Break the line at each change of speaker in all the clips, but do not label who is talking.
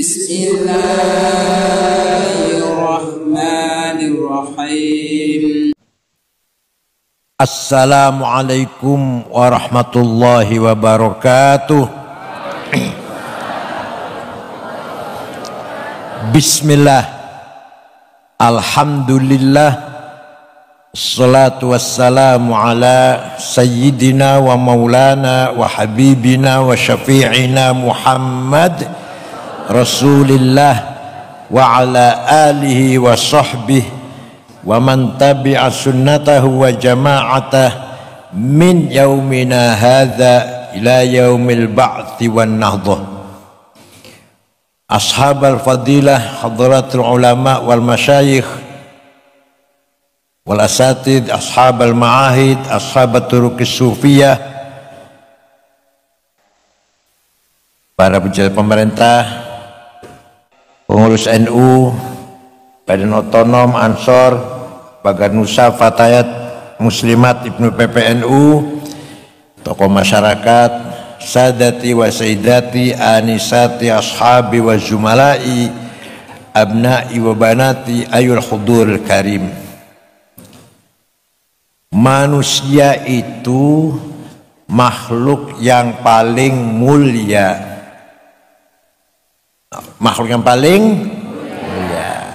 Bismillahirrahmanirrahim.
Assalamualaikum warahmatullahi wabarakatuh. Bismillah, alhamdulillah, salatu wassalamu ala sayyidina wa maulana wa habibina wa syafi'ina Muhammad Rasulillah wa ala alihi wa sahbihi wa man tabi'a sunnatahu wa jama'atah min yaumina hadha ila yaumil ba'thi wan nahdah. Ashabal fadilah, hadratul ulama wal masyayikh wal asatid, ashabal ma'ahid, ashabat turukis sufiyah, para pejabat pemerintah, pengurus NU, Badan Otonom, Ansor, Baganusa, Fatayat, Muslimat, Ibnu PPNU, tokoh masyarakat, sadati wa sayyidati, anisati, ashabi wa zumalai, abna'i wa banati, ayul huduril karim. Manusia itu makhluk yang paling mulia. Makhluk yang paling mulia.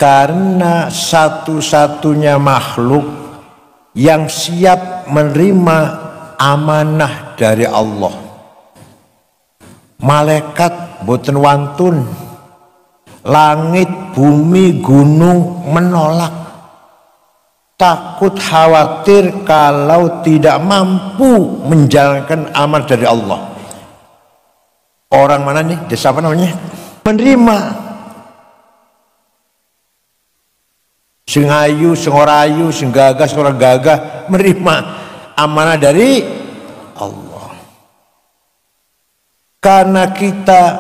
Karena satu-satunya makhluk yang siap menerima amanah dari Allah. Malaikat boten wantun, langit, bumi, gunung menolak, takut khawatir kalau tidak mampu menjalankan amanah dari Allah. Orang mana nih, desa apa namanya, menerima. Sing ayu, sing ora ayu, sing gagah, sing ora gagah, menerima amanah dari Allah. Karena kita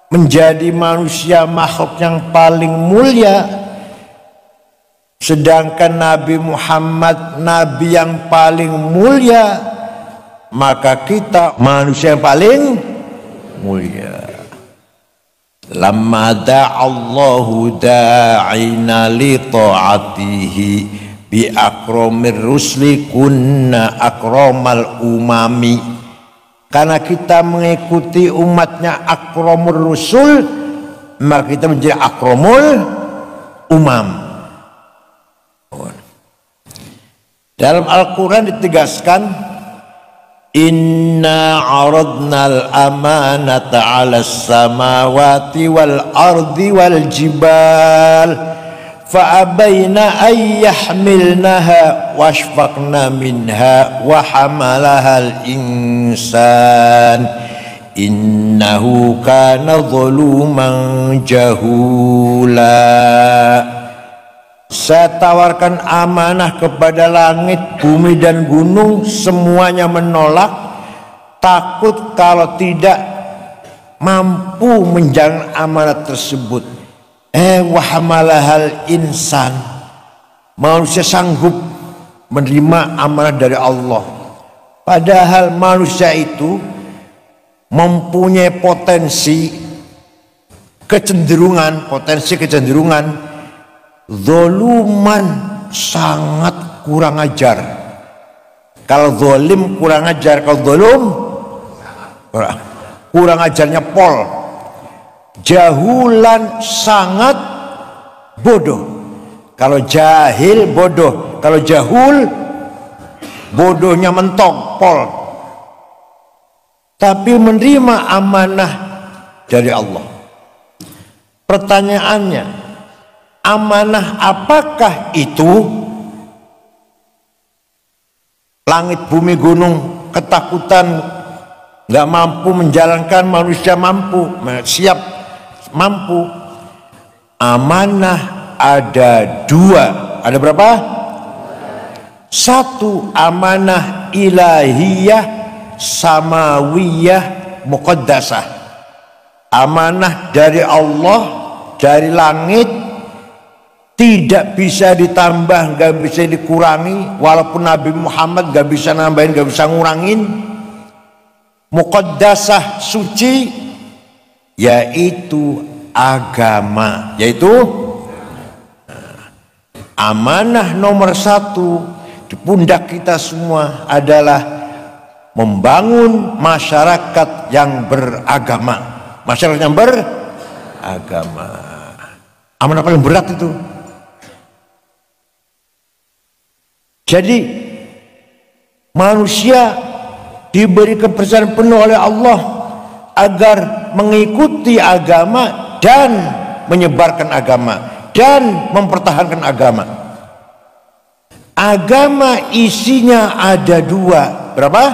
menjadi manusia makhluk yang paling mulia, sedangkan Nabi Muhammad Nabi yang paling mulia, maka kita manusia yang paling mulia. Lamma da'allahu da'ina li ta'atihi bi akramir rusli kunna akramal umami. Karena kita mengikuti umatnya akramur rusul, maka kita menjadi akramul umam. Dalam Al-Quran ditegaskan, inna aradnal amanata 'alas samawati wal ardi wal jibal fa'abaina ay yahmilnaha washfaqna minha wa hamalahal insan innahu kana zaluman jahula. Saya tawarkan amanah kepada langit, bumi dan gunung, semuanya menolak, takut kalau tidak mampu menjalankan amanah tersebut. Wahamalahal insan, manusia sanggup menerima amanah dari Allah. Padahal manusia itu mempunyai potensi kecenderungan zoluman, sangat kurang ajar. Kalau zolim kurang ajar, kalau zolum kurang ajarnya pol. Jahulan, sangat bodoh. Kalau jahil bodoh, kalau jahul bodohnya mentok, pol. Tapi menerima amanah dari Allah. Pertanyaannya, amanah apakah itu? Langit, bumi, gunung ketakutan, nggak mampu menjalankan, manusia mampu, siap mampu. Amanah ada dua. Ada berapa? Satu, amanah ilahiyah samawiyah muqaddasah. Amanah dari Allah, dari langit, tidak bisa ditambah, nggak bisa dikurangi. Walaupun Nabi Muhammad nggak bisa nambahin, nggak bisa ngurangin. Muqaddasah, suci, yaitu agama, yaitu amanah nomor satu di pundak kita semua adalah membangun masyarakat yang beragama. Masyarakat yang beragama, amanah paling berat itu. Jadi manusia diberi kepercayaan penuh oleh Allah agar mengikuti agama dan menyebarkan agama dan mempertahankan agama. Agama isinya ada dua, berapa?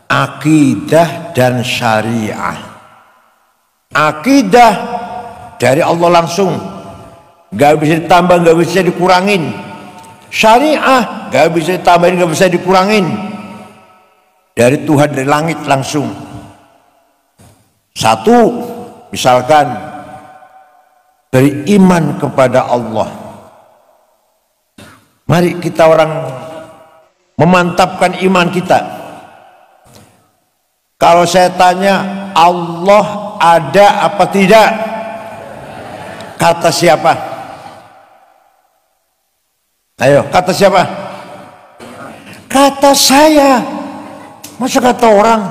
Akidah dan syariah. Akidah dari Allah langsung, gak bisa ditambah, gak bisa dikurangin. Syariah gak bisa ditambahin, gak bisa dikurangin, dari Tuhan dari langit langsung. Satu, misalkan beriman kepada Allah. Mari kita orang memantapkan iman kita. Kalau saya tanya, Allah ada apa tidak? Kata siapa? Ayo, kata siapa? Kata saya. Masa kata orang?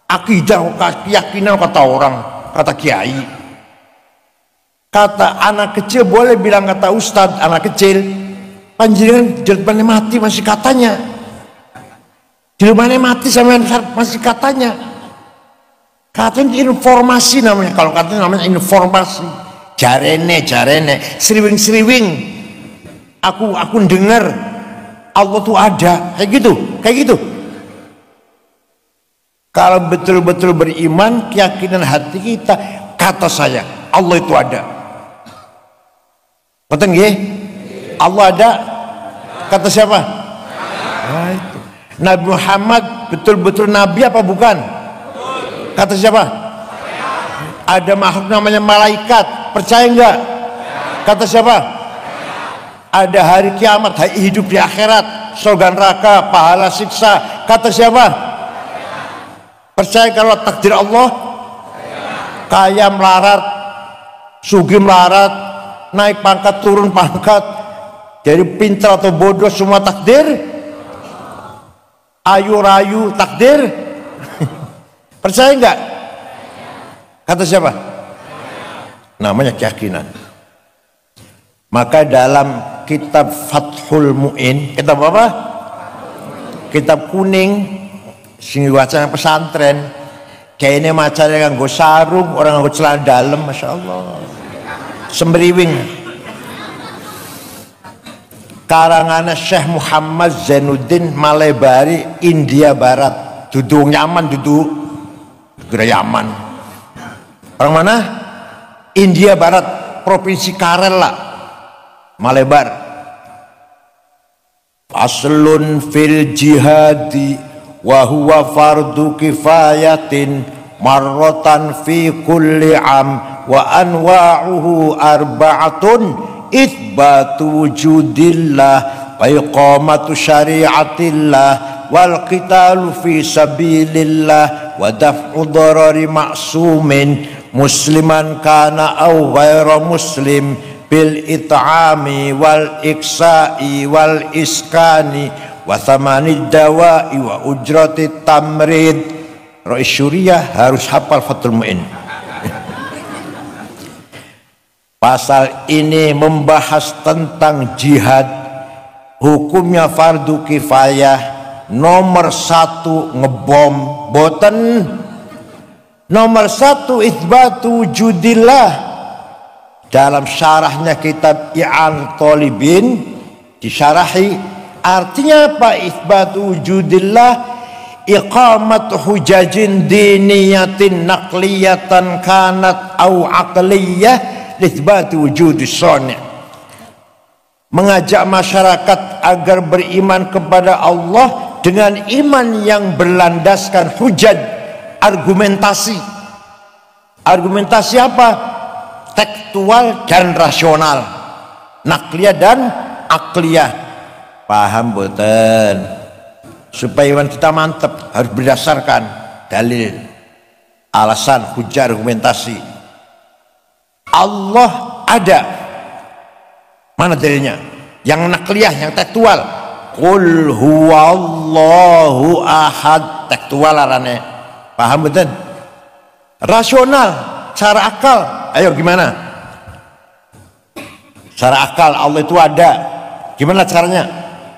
Akidah, keyakinan kata orang, kata kiai. Kata anak kecil boleh bilang kata ustadz, anak kecil. Panjenengan jelmane mati masih katanya. Jelmane mati sama masih katanya. Katanya informasi namanya. Kalau katanya namanya informasi. Jarene, sriwing. Aku dengar Allah tuh ada, kayak gitu. Kalau betul-betul beriman, keyakinan hati kita, kata saya, Allah itu ada. Betul nggih? Allah ada. Kata siapa? Nah, itu. Nabi Muhammad betul-betul nabi apa bukan? Kata siapa? Ada makhluk namanya malaikat, percaya enggak? Kata siapa? Ada hari kiamat, hari hidup di akhirat, surga neraka, pahala siksa. Kata siapa? Percaya kalau takdir Allah? Kaya melarat, sugih melarat, naik pangkat, turun pangkat, jadi pintar atau bodoh semua takdir. Ayu rayu takdir. Percaya enggak? Kata siapa? Namanya keyakinan. Maka dalam kitab Fathul Mu'in, kitab apa? Kitab kuning, sing wacana pesantren, kayaknya macamnya nganggo sarung, orang nganggo celana dalam, masya Allah, sembriwing. Karangan Syekh Muhammad Zainuddin Malebari, India Barat. Duduk Yaman, duduk negara Yaman. Orang mana? India Barat, provinsi Kerala, Malebar. Faslun fil jihadi wa huwa fardu kifayatin marratan fi kulli am wa anwa'uhu arba'atun itsbatu wujudillah wa iqamatu syari'atillah wal qitalu fi sabilillah wa daf'u darari ma'sumin musliman kana aw ghaira muslim bil it'ami wal iksa'i wal iskani wa thamanid dawa'i wa ujrati tamrid. Rais Syuriah harus hafal Fathul Mu'in. Pasal ini membahas tentang jihad, hukumnya fardu kifayah. Nomor satu ngebom, boten. Nomor satu itsbatu wujudillah. Dalam syarahnya kitab I'an Talibin disyarahi, artinya apa itsbatu wujudillah? Iqamat hujajin diniyatin naqliyatan kanat au aqliyah litsbati wujudis shani'. Mengajak masyarakat agar beriman kepada Allah dengan iman yang berlandaskan hujaj, argumentasi. Argumentasi apa? Tekstual dan rasional, nakliyah dan akliyah. Paham boten? Supaya iman kita mantap harus berdasarkan dalil. alasan, hujah, argumentasi. Allah ada. Mana dalilnya? Yang nakliyah, yang tekstual. Qul huwallahu ahad, tekstual arane. Paham betul? Rasional, cara akal. Ayo gimana? Cara akal Allah itu ada. Gimana caranya?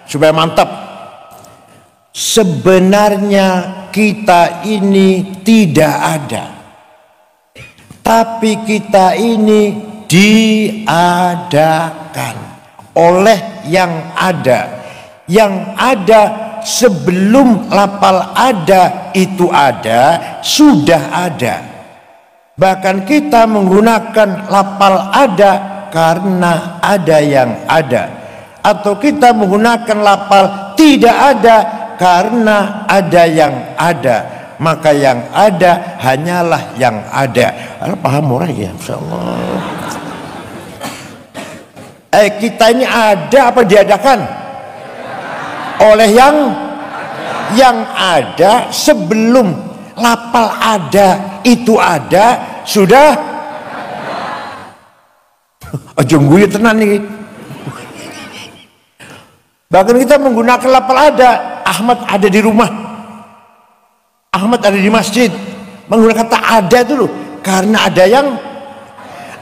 Supaya mantap. Sebenarnya kita ini tidak ada, tapi kita ini diadakan oleh yang ada. Yang ada sebelum lapal ada itu ada, sudah ada. Bahkan kita menggunakan lapal ada karena ada yang ada, atau kita menggunakan lapal tidak ada karena ada yang ada. Maka yang ada hanyalah yang ada. Paham orang ya, insyaallah. Kita ini ada apa diadakan? Oleh yang ada sebelum lapal ada itu ada, sudah aja guyu tenan nih. Bahkan kita menggunakan lapal ada. Ahmad ada di rumah, Ahmad ada di masjid, menggunakan kata ada itu loh, karena ada yang.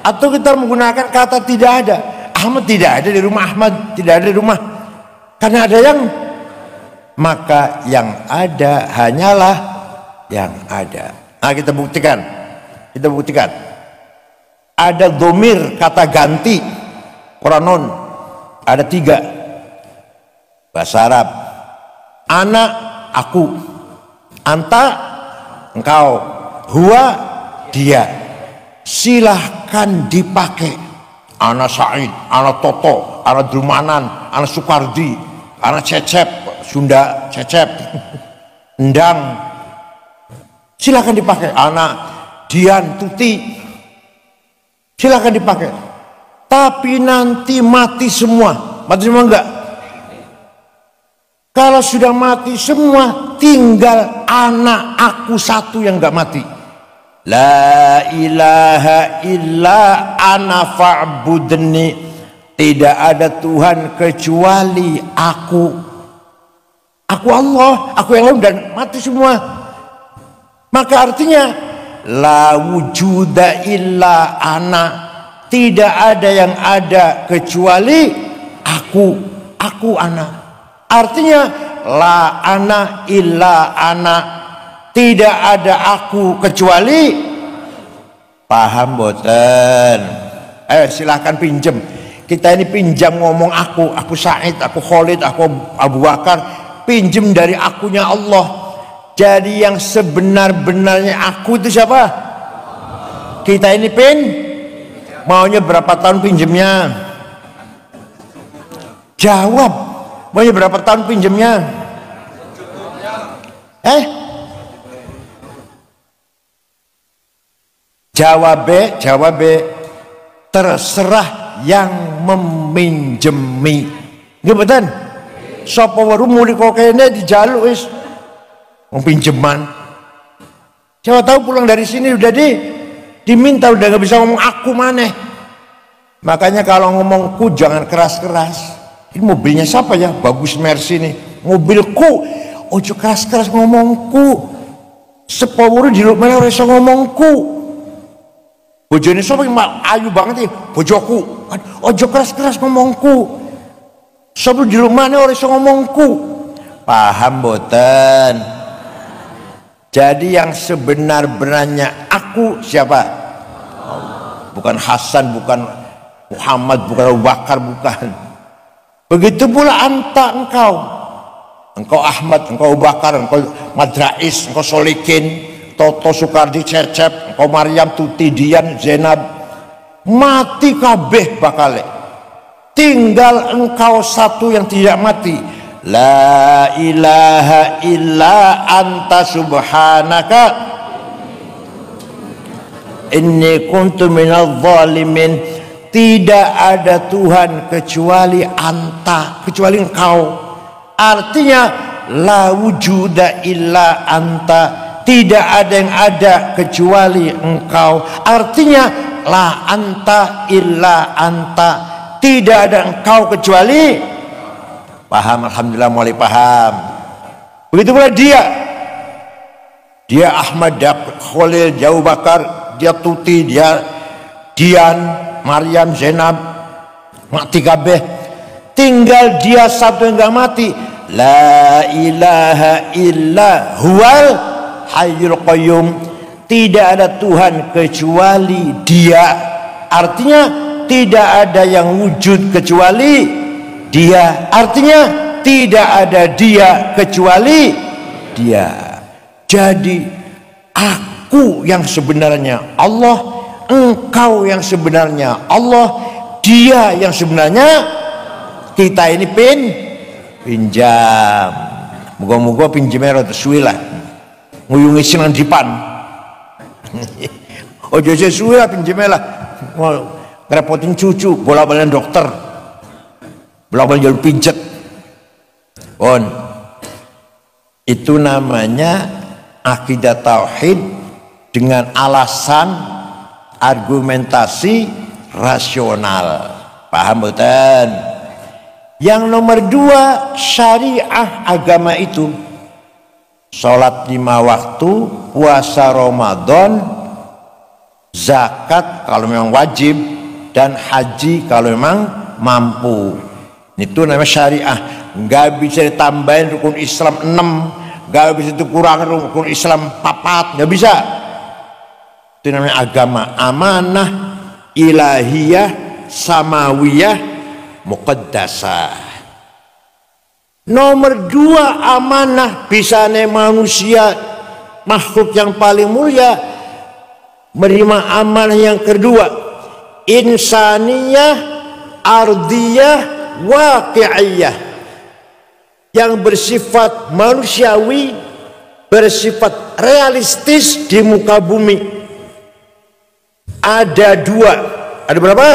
Atau kita menggunakan kata tidak ada. Ahmad tidak ada di rumah, Ahmad tidak ada di rumah, karena ada yang. Maka yang ada hanyalah yang ada. Nah, kita buktikan. Ada dhamir, kata ganti pronoun, ada 3 bahasa Arab. Anak, aku. Anta, engkau. Huwa, dia. Silahkan dipakai. Anak Said, anak Toto, anak Drumanan, anak Sukardi, anak Cecep, Sunda Cecep, Endang, silakan dipakai. Anak Dian, Tuti, silakan dipakai. Tapi nanti mati semua. Mati semua enggak? Kalau sudah mati semua, tinggal anak aku satu yang enggak mati. La ilaha illa ana fa'budni. Tidak ada Tuhan kecuali aku. Aku Allah, aku yang lain dan mati semua. Maka artinya la wujuda illa ana. Tidak ada yang ada kecuali aku ana. Artinya la ana illa ana. Tidak ada aku kecuali. Paham boten? Ayo silahkan pinjem. Kita ini pinjam ngomong aku Said, aku Khalid, aku Abu Bakar, pinjem dari akunya Allah. Jadi yang sebenar-benarnya aku itu siapa? Kita ini maunya berapa tahun pinjemnya? Jawab. Maunya berapa tahun pinjemnya? Jawab. Terserah yang meminjemi. Nggih mboten? Sapa weru muli kok kene dijaluk wis wong pinjeman. Siapa tahu pulang dari sini udah diminta, udah nggak bisa ngomong aku maneh. Makanya kalau ngomongku jangan keras-keras. Ini mobilnya siapa ya? Bagus Mercy nih. Mobilku. Ojo keras-keras ngomongku. Sepawuru di mana ora iso ngomongku. Bojone sapa yang ayu banget nih, bojoku. Ojo keras-keras ngomongku. Sapa di rumahne ora iso ngomongku. Paham boten? Jadi yang sebenar-benarnya aku siapa? Bukan Hasan, bukan Muhammad, bukan Abu Bakar, bukan. Begitu pula anta, engkau. Engkau Ahmad, engkau Abu Bakar, engkau Madrais, engkau Solikin, Toto, Sukardi, Cecep, engkau Maryam, Tuti, Dian, Zainab, mati kabeh bakale. Tinggal engkau satu yang tidak mati. La ilaha illa anta subhanaka inni kuntu minadh dhalimin. Tidak ada Tuhan kecuali anta, kecuali engkau. Artinya la wujuda illa anta. tidak ada yang ada kecuali engkau. Artinya la anta illa anta, tidak ada engkau kecuali. Paham? Alhamdulillah mulai paham. Begitu pula dia Ahmad, dia Khalil, dia Abu Bakar, dia Tuti, dia Dian, Maryam, Zainab, mati kabeh. Tinggal dia satu yang gak mati. La ilaha illa huwal hayyul qayyum. Tidak ada Tuhan kecuali Dia. Artinya tidak ada yang wujud kecuali Dia. Artinya tidak ada Dia kecuali Dia. Jadi aku yang sebenarnya Allah, engkau yang sebenarnya Allah, Dia yang sebenarnya kita ini pinjam. Moga-moga pinjamnya rada suwi lah. Nguyungi sinan dipan. Ojo suwi lah pinjamnya lah. Ngerepotin cucu, bola-balian dokter. Bola-balian jalur pijet. Itu namanya akidah tauhid dengan alasan argumentasi rasional. Paham betul? Yang nomor 2, syariah agama itu sholat 5 waktu, puasa Ramadan, zakat kalau memang wajib, dan haji kalau memang mampu. Itu namanya syariah. Nggak bisa ditambahin rukun Islam 6, nggak bisa dikurangi rukun Islam 4, nggak bisa. Itu namanya agama, amanah ilahiyah samawiyah muqaddasah. Nomor 2, amanah bisane manusia, makhluk yang paling mulia, menerima amanah yang kedua, insaniyah ardiyah waqi'iyah, yang bersifat manusiawi, bersifat realistis di muka bumi. Ada 2, ada berapa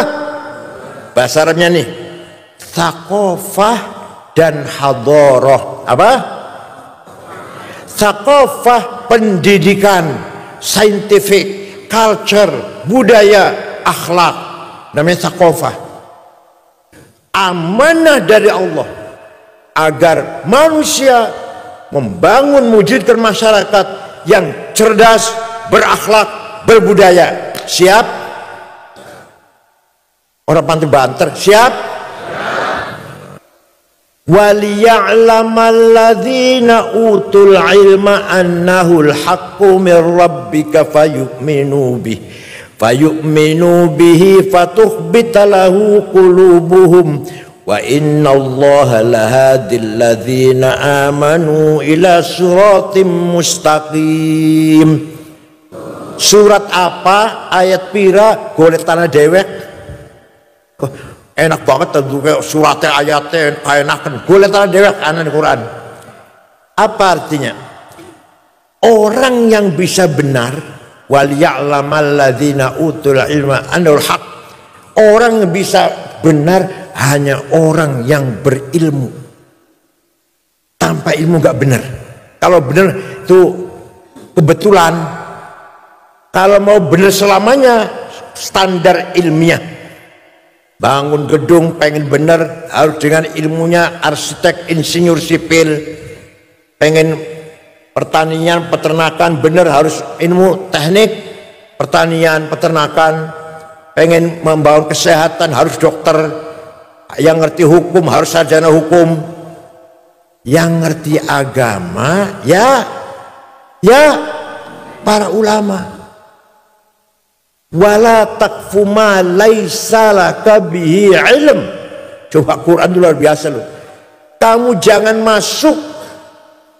bahasa Arabnya nih? Thaqafah dan hadharah. Apa? Thaqafah pendidikan, scientific, culture, budaya, akhlak, namanya thaqafah. Amanah dari Allah agar manusia membangun, mewujudkan masyarakat yang cerdas, berakhlak, berbudaya. Siap? Orang pantai banter, siap? Waliya'lamal ladzina utul ilma annahul haqqu min rabbika fayu'minu bihi fatukhbita lahu qulubuhum wa innallaha lahadil ladzina amanu ila siratim mustaqim. Surat apa? Ayat pira? Golek tanah dewek. Enak banget tentu kayak suratnya, ayatnya enakan. Golek tanah dewek anan Quran. Apa artinya? Orang yang bisa benar, wal ya'lamal ladzina utul ilma annahul haq. Orang yang bisa benar hanya orang yang berilmu. Tanpa ilmu gak benar. Kalau benar itu kebetulan. Kalau mau benar selamanya standar ilmiah. Bangun gedung pengen benar harus dengan ilmunya arsitek, insinyur sipil. Pengen pertanian, peternakan benar harus ilmu teknik pertanian, peternakan. Pengen membangun kesehatan harus dokter. Yang ngerti hukum harus sarjana hukum. Yang ngerti agama ya para ulama. Wala taqfu ma laisa laka bihi ilm. Coba Quran itu luar biasa loh. Kamu jangan masuk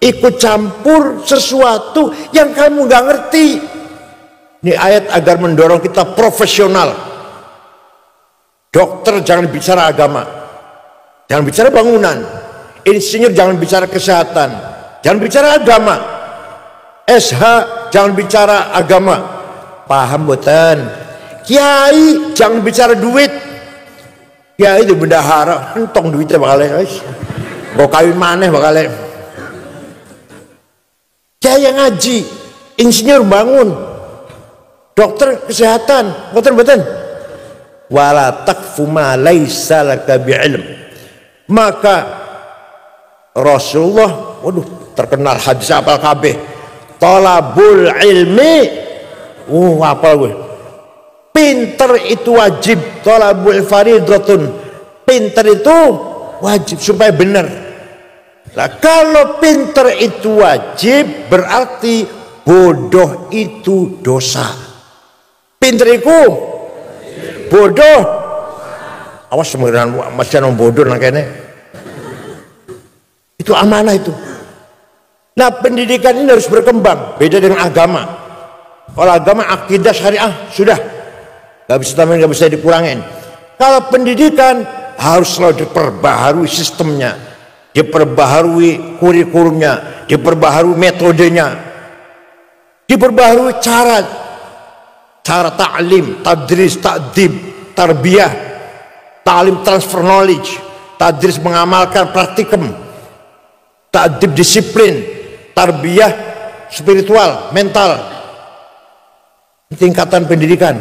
ikut campur sesuatu yang kamu nggak ngerti. Ini ayat agar mendorong kita profesional. Dokter jangan bicara agama, jangan bicara bangunan. Insinyur jangan bicara kesehatan, jangan bicara agama. SH jangan bicara agama. Paham boten? Kiai jangan bicara duit. Kiai itu bendahara, entong duitnya bakal guys. Kok kawin maneh bakal. Kiai yang ngaji insinyur bangun, dokter kesehatan, betul. Wala taqfu ma laisa laka bi'ilm. Maka Rasulullah, waduh, terkenal hadis apal kabeh. Talabul ilmi, apal gue. Pinter itu wajib, talabul faridatun. Pinter itu wajib supaya benar. Nah, kalau pinter itu wajib berarti bodoh itu dosa. Pinter itu bodoh. Awas sebenarnya masih orang bodoh kayaknya. Itu amanah itu. Nah, pendidikan ini harus berkembang. Beda dengan agama. Kalau agama akidah syariah sudah nggak bisa tambahin, nggak bisa dikurangin. Kalau pendidikan harus selalu diperbaharui sistemnya, diperbaharui kurikulumnya, diperbaharui metodenya, diperbaharui cara ta'lim, tadris, ta'dib, tarbiyah, ta'lim transfer knowledge, tadris mengamalkan praktikum, ta'dib disiplin, tarbiyah spiritual, mental. Tingkatan pendidikan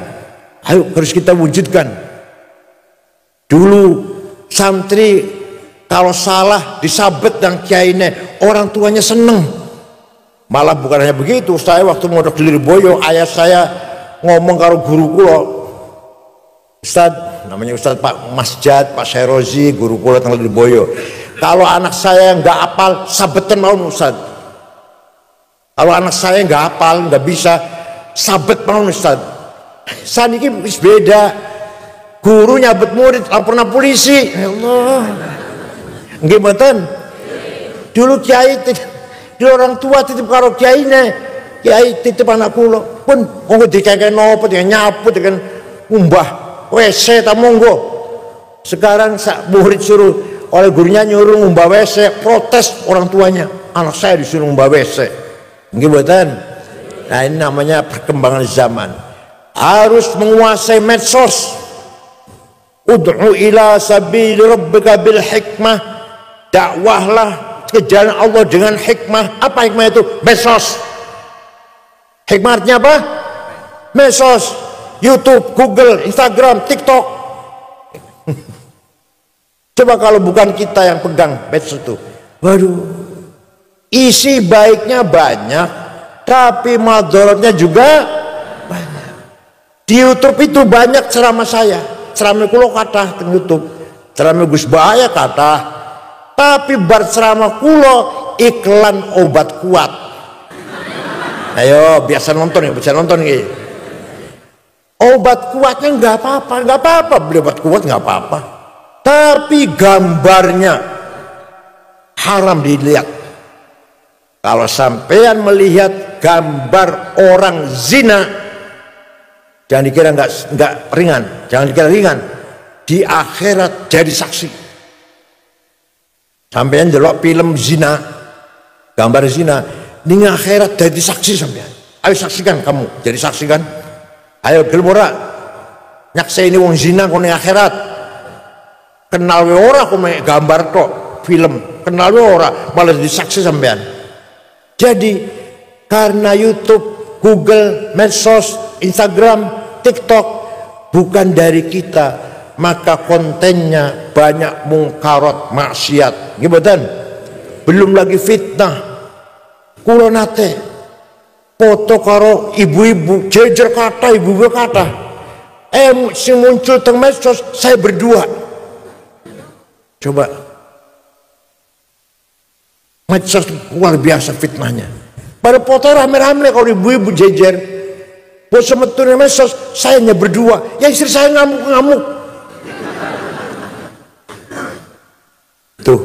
ayo harus kita wujudkan. Dulu santri kalau salah disabet dan kiainya, orang tuanya seneng. Malah bukan hanya begitu, saya waktu mondok di Lirboyo, ayah saya ngomong karo guru kula, Ustad, namanya Ustad Pak Masjad, Pak Syairozi, guru kula teng Lirboyo. Kalau anak saya nggak hafal, sabetan mau Ustad. Kalau anak saya nggak hafal, nggak bisa, sabet mau Ustad. Saat ini beda. Guru nyabet murid, laporna polisi. Ya Allah. Nggih mboten. Dulu kiai, dulu orang tua titip karo kiaine. Kiai titip anak kula, pun monggo dikekek nopo, dengan nyapu, dengan umbah WC ta monggo. Sekarang murid suruh oleh gurunya nyuruh umbah WC, protes orang tuanya. Anak saya disuruh umbah WC. Nggih mboten. Nah, ini namanya perkembangan zaman. Harus menguasai medsos. Ud'u ila sabili rabbika bil hikmah. Dakwahlah ke jalan Allah dengan hikmah. Apa hikmah itu? Medsos. Hikmah artinya apa? Medsos, YouTube, Google, Instagram, TikTok. Coba kalau bukan kita yang pegang medsos itu, waduh, isi baiknya banyak, tapi madorotnya juga banyak. Di YouTube itu banyak ceramah saya, ceramah kulo kathah di YouTube, ceramah Gus Bahaya kathah, tapi bar ceramah kulo iklan obat kuat. Ayo biasa nonton ya, bisa nonton gitu. Obat kuatnya nggak apa-apa, beli obat kuat nggak apa-apa. Tapi gambarnya haram dilihat. Kalau sampean melihat gambar orang zina, jangan dikira nggak ringan, jangan dikira ringan. Di akhirat jadi saksi. Sampean delok film zina, gambar zina. Di akhirat jadi saksi sampean. Ayo saksikan kamu, jadi saksi kan? Ayo gelem ora? Nyaksa ini wong zina kono akhirat. Kenal we ora kok gambar tok film. Kenal we ora, malah jadi saksi sampean. Jadi karena YouTube, Google, medsos, Instagram, TikTok bukan dari kita, maka kontennya banyak mungkarat, maksiat. Nggih. Belum lagi fitnah. Kulo nate foto karo ibu-ibu jejer kata, ibu-ibu kata si muncul teng medsos, saya berdua. Coba medsos luar biasa fitnahnya. Pada foto rame-rame kalau ibu-ibu jejer, buat semeturnya medsos, saya hanya berdua, ya istri saya ngamuk-ngamuk. Tuh,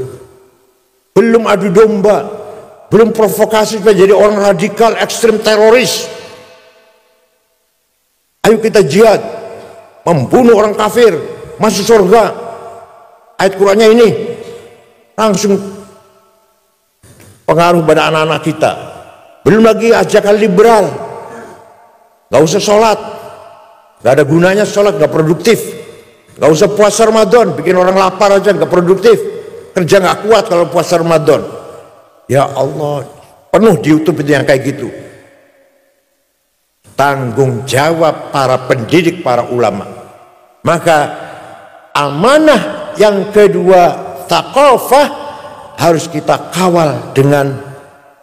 belum adu domba, belum provokasi supaya jadi orang radikal, ekstrem, teroris. Ayo kita jihad, membunuh orang kafir, masuk surga. Ayat Qur'annya ini langsung pengaruh pada anak-anak kita. Belum lagi ajakan liberal, gak usah sholat, gak ada gunanya sholat, gak produktif. Gak usah puasa Ramadan, bikin orang lapar aja, gak produktif. Kerja gak kuat kalau puasa Ramadan. Ya Allah, penuh di YouTube itu yang kayak gitu. tanggung jawab para pendidik, para ulama. Maka amanah yang kedua, thaqafah, harus kita kawal dengan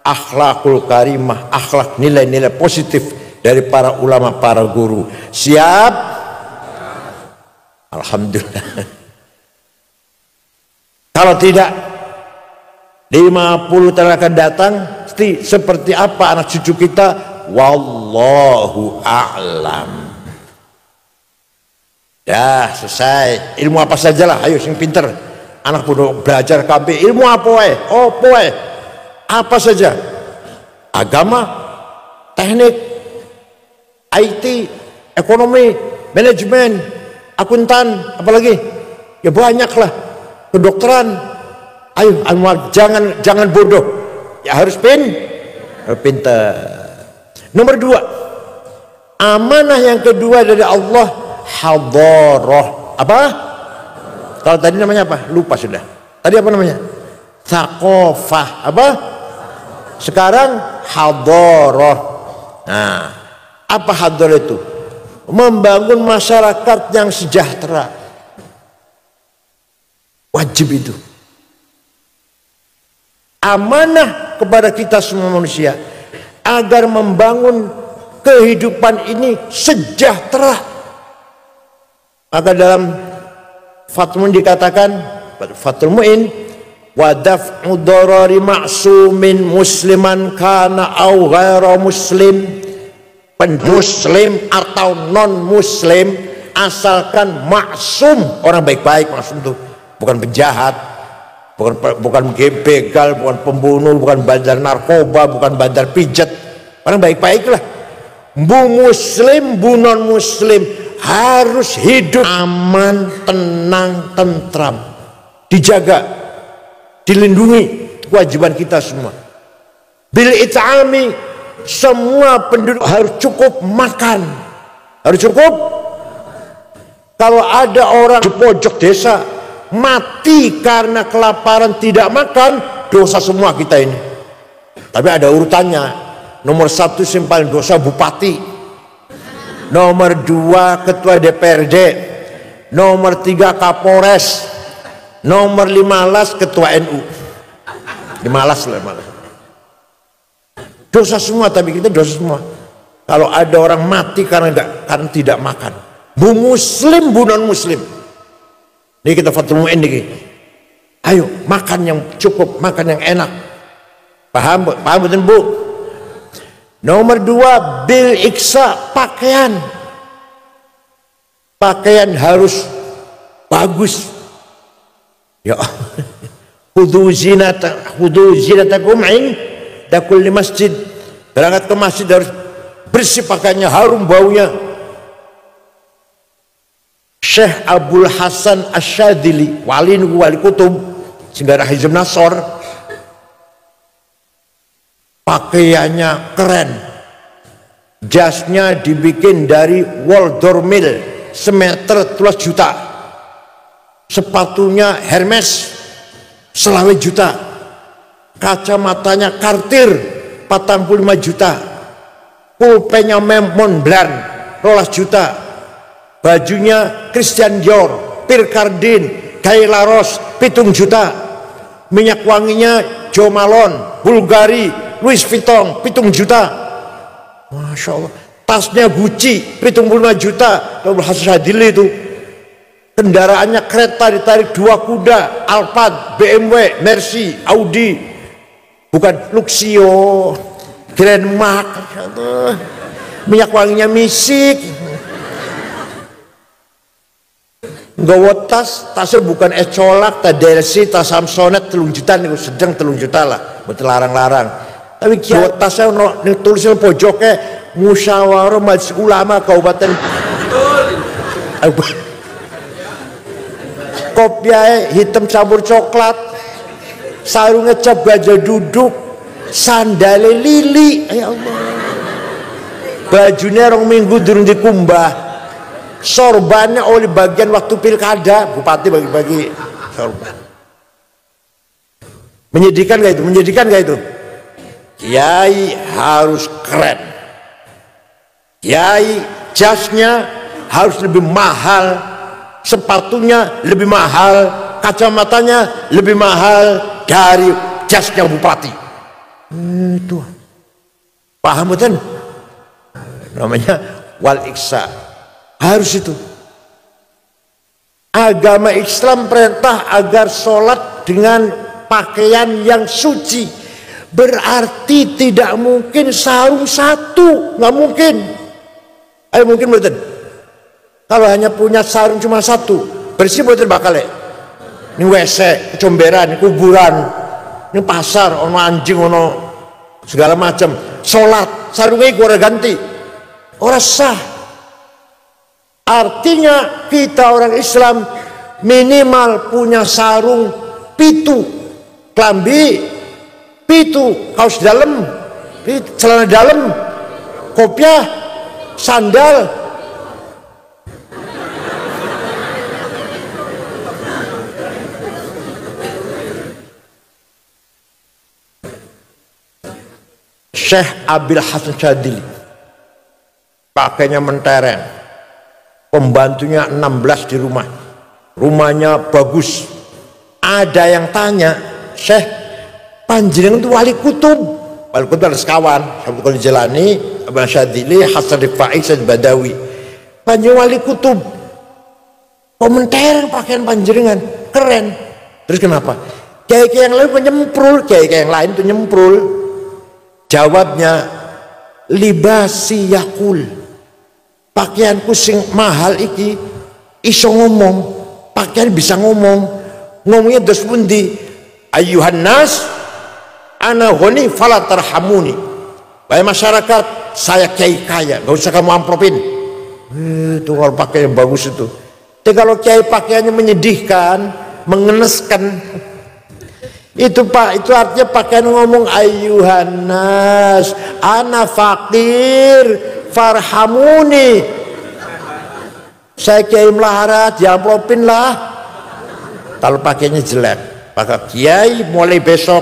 akhlakul karimah, akhlak, nilai-nilai positif dari para ulama, para guru. Siap? Alhamdulillah. Kalau tidak, 50 tahun akan datang seperti apa anak cucu kita? Wallahu a'lam. Ya selesai. Ilmu apa sajalah, ayo sing pinter. Anak pun belajar KB. Ilmu apa wae? Apa wae? Apa saja? Agama, teknik, IT, ekonomi, manajemen, akuntan, apalagi? Ya banyaklah. Kedokteran. Ayo Anwar, jangan bodoh. Ya harus pinter. Nomor 2, amanah yang kedua dari Allah, hadarah. Apa? Kalau tadi namanya apa? Lupa sudah. Tadi apa namanya? Thaqafah. Apa? Sekarang hadarah. Nah, apa hadarah itu? Membangun masyarakat yang sejahtera. Wajib itu. Amanah kepada kita semua manusia agar membangun kehidupan ini sejahtera. Maka dalam Fathul Mu'in dikatakan, Fathul Mu'in, wa daf'u darari ma'sumin musliman kana au ghaira muslim, muslim atau non muslim, asalkan maksum, orang baik-baik. Maksum itu bukan penjahat, bukan begal, bukan pembunuh, bukan bandar narkoba, bukan bandar pijat, orang baik-baik lah. Bu muslim, bu non muslim harus hidup aman, tenang, tentram, dijaga, dilindungi. Kewajiban kita semua. Bil it'ami, semua penduduk harus cukup makan, harus cukup. Kalau ada orang di pojok desa mati karena kelaparan tidak makan, dosa semua kita ini. Tapi ada urutannya. Nomor 1 yang paling dosa bupati, nomor 2 ketua DPRD, nomor 3 Kapolres, nomor 15 ketua NU. 15 lah. Dosa semua, tapi kita dosa semua. Kalau ada orang mati karena tidak makan, bu muslim, bu non muslim. Ini kita Fathul Mu'in nih. Ayo makan yang cukup, makan yang enak. Paham betul Bu? Nomor 2, bil iksa, pakaian. Pakaian harus bagus. Ya. Khudhu zinatakum inda kulli masjid. Berangkat ke masjid harus bersih pakaiannya, harum baunya. Syekh Abdul Hasan Asyadili, wali kutub Singgara Hizb Nasor, pakaiannya keren, jasnya dibikin dari wol dormil semeter 12 juta, sepatunya Hermes 20 juta, kacamatanya Cartier 45 juta, pulpennya Montblanc 12 juta, bajunya Christian Dior, Pierre Cardin, Guy Laros 7 juta, minyak wanginya Jo Malone, Bulgari, Louis Vuitton 7 juta. Masya Allah. Tasnya Gucci 75 juta. Abdul Hasan Asyadili itu. Kendaraannya kereta ditarik 2 kuda, Alphard, BMW, Mercy, Audi, bukan Luxio, Grand Mark. Minyak wanginya Misik. Nggawa tasnya bukan Ecolak, tas Delsi, tas Samsonite 3 juta nih, sedang 3 juta lah, betul larang-larang. Tapi kia tasnya nih tulisnya pojoknya Musyawarah Majelis Ulama Kabupaten. Kopiahnya hitam campur coklat, sarungnya cap gajah duduk, sandalnya lili, ya Allah. Bajunya 2 minggu durung dikumbah. Sorbannya oleh bagian waktu pilkada, bupati bagi-bagi sorban. Menyedihkan gak itu? Menyedihkan gak itu? Kiai harus keren. Kiai jasnya harus lebih mahal, sepatunya lebih mahal, kacamatanya lebih mahal dari jasnya bupati. Itu paham betul? Namanya wal iksa. Harus itu. Agama Islam perintah agar sholat dengan pakaian yang suci. Berarti tidak mungkin sarung satu, nggak mungkin. Ayo mungkin betul. Kalau hanya punya sarung cuma satu, bersih betul bakal ya. Ini WC, kecomberan, kuburan, ini pasar, ono anjing, ono segala macam. Sholat, sarungnya gue ganti, orang sah. Artinya kita orang Islam minimal punya sarung pitu, klambi pitu, kaos dalam, celana dalam, kopiah, sandal. Syekh Abil Hasan Syadzili pakainya mentereng, pembantunya 16 di rumah, rumahnya bagus. Ada yang tanya, Syekh, panjenengan itu wali kutub? Wali kutub ada sekawan, Abdul Qadir Jilani, Abil Syadzili, Hasan Rifai, Said Badawi. Panjenengan wali kutub, mentereng pakaian panjenengan, keren. Terus kenapa? Kiai-kiai yang lain penyemprul, kiai-kiai yang lain itu nyemprul. Jawabnya, libasi yakul, pakaianku sing mahal iki iso ngomong, pakaian bisa ngomong. Ngomongnya dos pundi? Ayuhan nas ana ghani fala tarhamuni. Wahai masyarakat, saya kiai kaya, gak usah kamu ampropin. Itu kalau pakaian bagus itu. Tapi kalau kiai pakaiannya menyedihkan, mengeneskan, itu Pak, itu artinya pakaian ngomong ayuhan nas ana fakir farhamuni, saya kiai melarat, ya amplopin lah. Kalau pakaiannya jelek, maka kiai mulai besok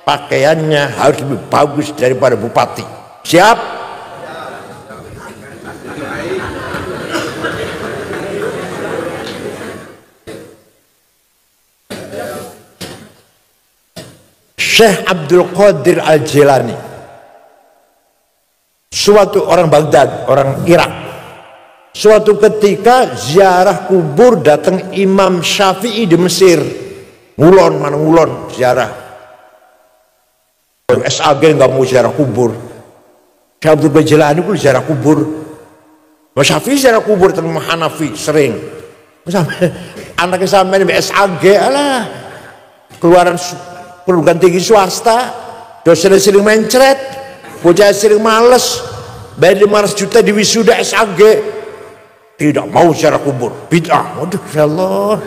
pakaiannya harus lebih bagus daripada bupati. Siap? Syekh Abdul Qadir Al-Jilani, suatu orang Baghdad, orang Irak, suatu ketika ziarah kubur, datang Imam Syafi'i di Mesir. Ngulon, mana ngulon ziarah. SAG nggak mau ziarah kubur. Syekh Abdul Qadir Al-Jilani pun ziarah kubur. Imam Syafi'i ziarah kubur, teman Hanafi sering. Anaknya sampai di SAG, alah keluaran perguruan tinggi swasta, dosen sering mencret, bocah sering males, bayar 500 juta di wisuda SAG, tidak mau ziarah kubur, bid'ah. Waduh, ya Allah.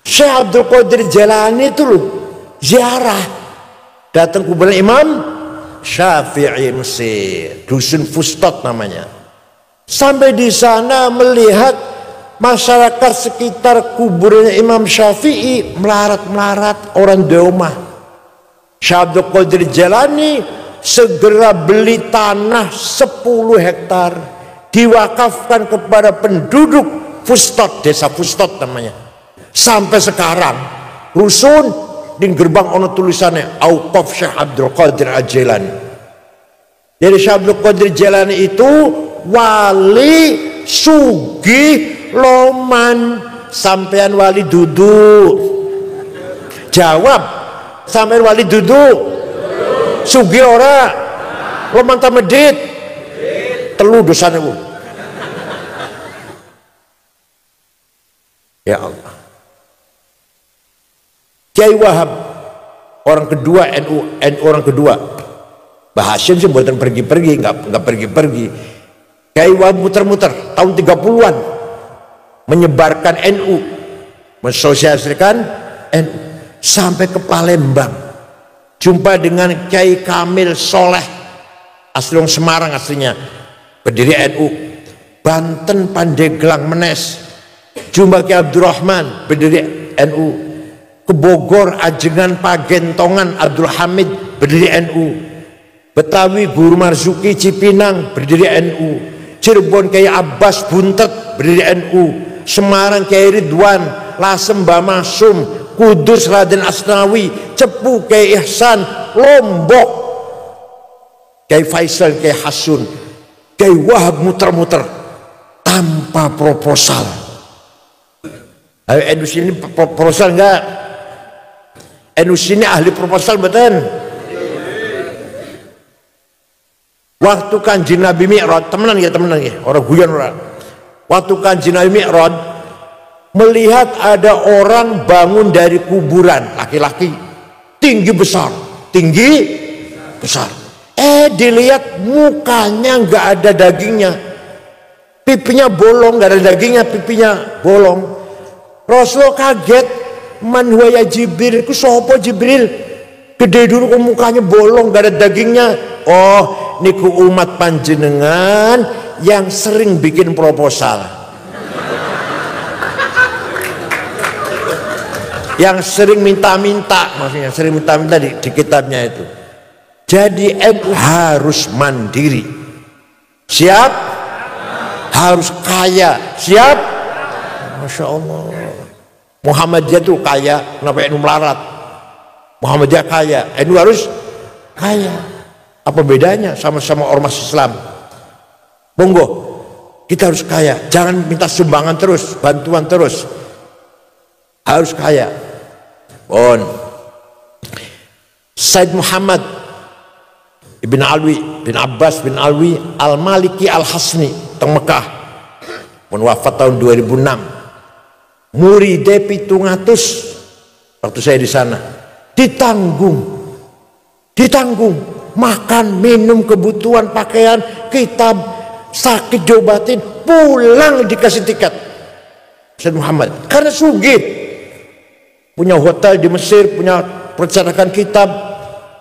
Syekh Abdul Qadir Jilani itu loh ziarah, datang kubur Imam Syafi'i Mesir, dusun Fustot namanya. Sampai di sana melihat masyarakat sekitar kuburnya Imam Syafi'i melarat-melarat, orang di rumah. Syekh Abdul Qadir Jilani segera beli tanah 10 hektar, diwakafkan kepada penduduk Fustot, desa Fustot namanya. Sampai sekarang rusun di gerbang ono tulisannya Auqaf Syekh Abdul Qadir Al-Jilani. Jadi Syekh Abdul Qadir Jilani itu wali sugih loman. Sampean wali duduk, jawab, sampean wali duduk, sugih ora, loman ta medit, telu dosane bu. Ya Allah. Kiai Wahab orang kedua NU orang kedua. Mbah Hasyim sih buatan pergi-pergi, nggak pergi-pergi. Kiai Wahab muter-muter tahun 30-an menyebarkan NU, mensosialisasikan NU sampai ke Palembang. Jumpa dengan Kiai Kamil Soleh, asli orang Semarang aslinya, pendiri NU. Banten Pandeglang Menes, jumpa Kiai Abdurrahman, pendiri NU. Ke Bogor Ajengan Pagentongan Abdul Hamid, pendiri NU. Betawi Guru Marzuki Cipinang berdiri NU, Cirebon Kiai Abbas Buntet berdiri NU, Semarang Kiai Ridwan, Lasem Mbah Masum, Kudus Raden Asnawi, Cepu Kiai Ihsan, Lombok Kiai Faisal Kiai Hasun, Kiai Wahab muter-muter tanpa proposal. Ayo NU sini proposal enggak? NU sini ahli proposal betul. Waktu Kanjeng Nabi Mi'raj, temenan ya, orang guyon orang. Waktu Kanjeng Nabi Mi'raj melihat ada orang bangun dari kuburan, laki-laki, tinggi besar. Dilihat mukanya nggak ada dagingnya, pipinya bolong, nggak ada dagingnya, pipinya bolong. Rasulullah kaget, man huwa ya Jibril, ku sopo Jibril, gede dulu kok mukanya bolong, nggak ada dagingnya. Oh, niku umat panjenengan yang sering bikin proposal, yang sering minta-minta, maksudnya sering minta-minta di kitabnya itu. Jadi NU harus mandiri, siap, harus kaya, siap. Masya Allah, Muhammadiyah itu kaya, kenapa NU melarat? Muhammadiyah kaya, NU harus kaya. Apa bedanya? Sama-sama ormas Islam. Monggo, kita harus kaya, jangan minta sumbangan terus, bantuan terus, harus kaya. Said Muhammad Ibn Alwi bin Abbas bin Alwi Al-Maliki Al-Hasni teng Mekah pun wafat tahun 2006. Muride 700 waktu saya di sana, ditanggung makan, minum, kebutuhan, pakaian, kitab, sakit diobatin, pulang dikasih tiket. Said Muhammad karena sugih, punya hotel di Mesir, punya percetakan kitab.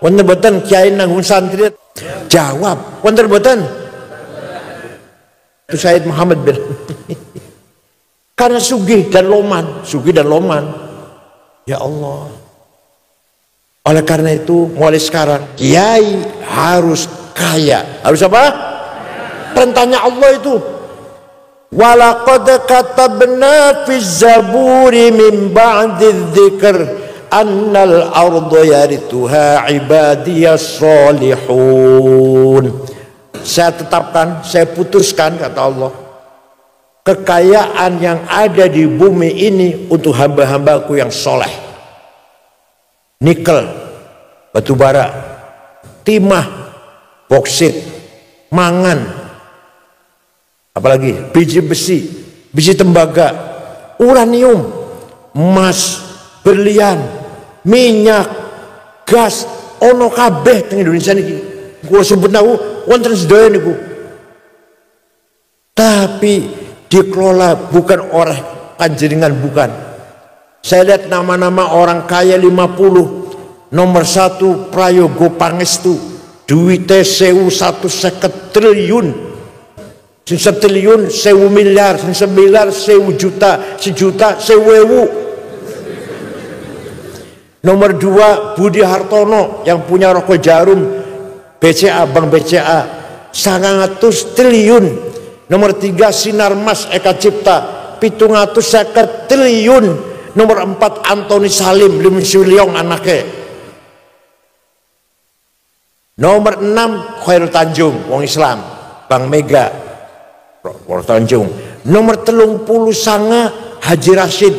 Wonten boten kiai nanggung santri? Jawab, wonten boten? Itu Said Muhammad bin karena sugih dan loman. Ya Allah. Oleh karena itu mulai sekarang kiai harus kaya. Harus apa? Perintahnya Allah itu. Walaqad katabna fi zaburi min ba'di dzikr annal arda yarithuha ibadiyas solihun. Saya tetapkan, saya putuskan, kata Allah, kekayaan yang ada di bumi ini untuk hamba-hambaku yang soleh. Nikel, batu bara, timah, boksit, mangan, apalagi biji besi, biji tembaga, uranium, emas, berlian, minyak, gas, ono kabeh teng Indonesia niki. Kula sebut naku wonten sedaya niku. Tapi dikelola bukan oleh panjenengan, bukan. Saya lihat nama-nama orang kaya 50. Nomor 1 Prayogo Pangestu, duwite 1.150 triliun. Sing 1 triliun 1.000 miliar, sing 1 miliar 1.000 juta, 1 juta 1.000. Nomor 2 Budi Hartono yang punya Rokok Jarum, BCA, Bank BCA 100 triliun. Nomor 3 Sinarmas Eka Cipta 750 triliun. Nomor 4 Antoni Salim Lim Suliong anaknya. Nomor 6 Khairul Tanjung wong Islam, Bank Mega Khairul Tanjung. Nomor 30 Haji Rashid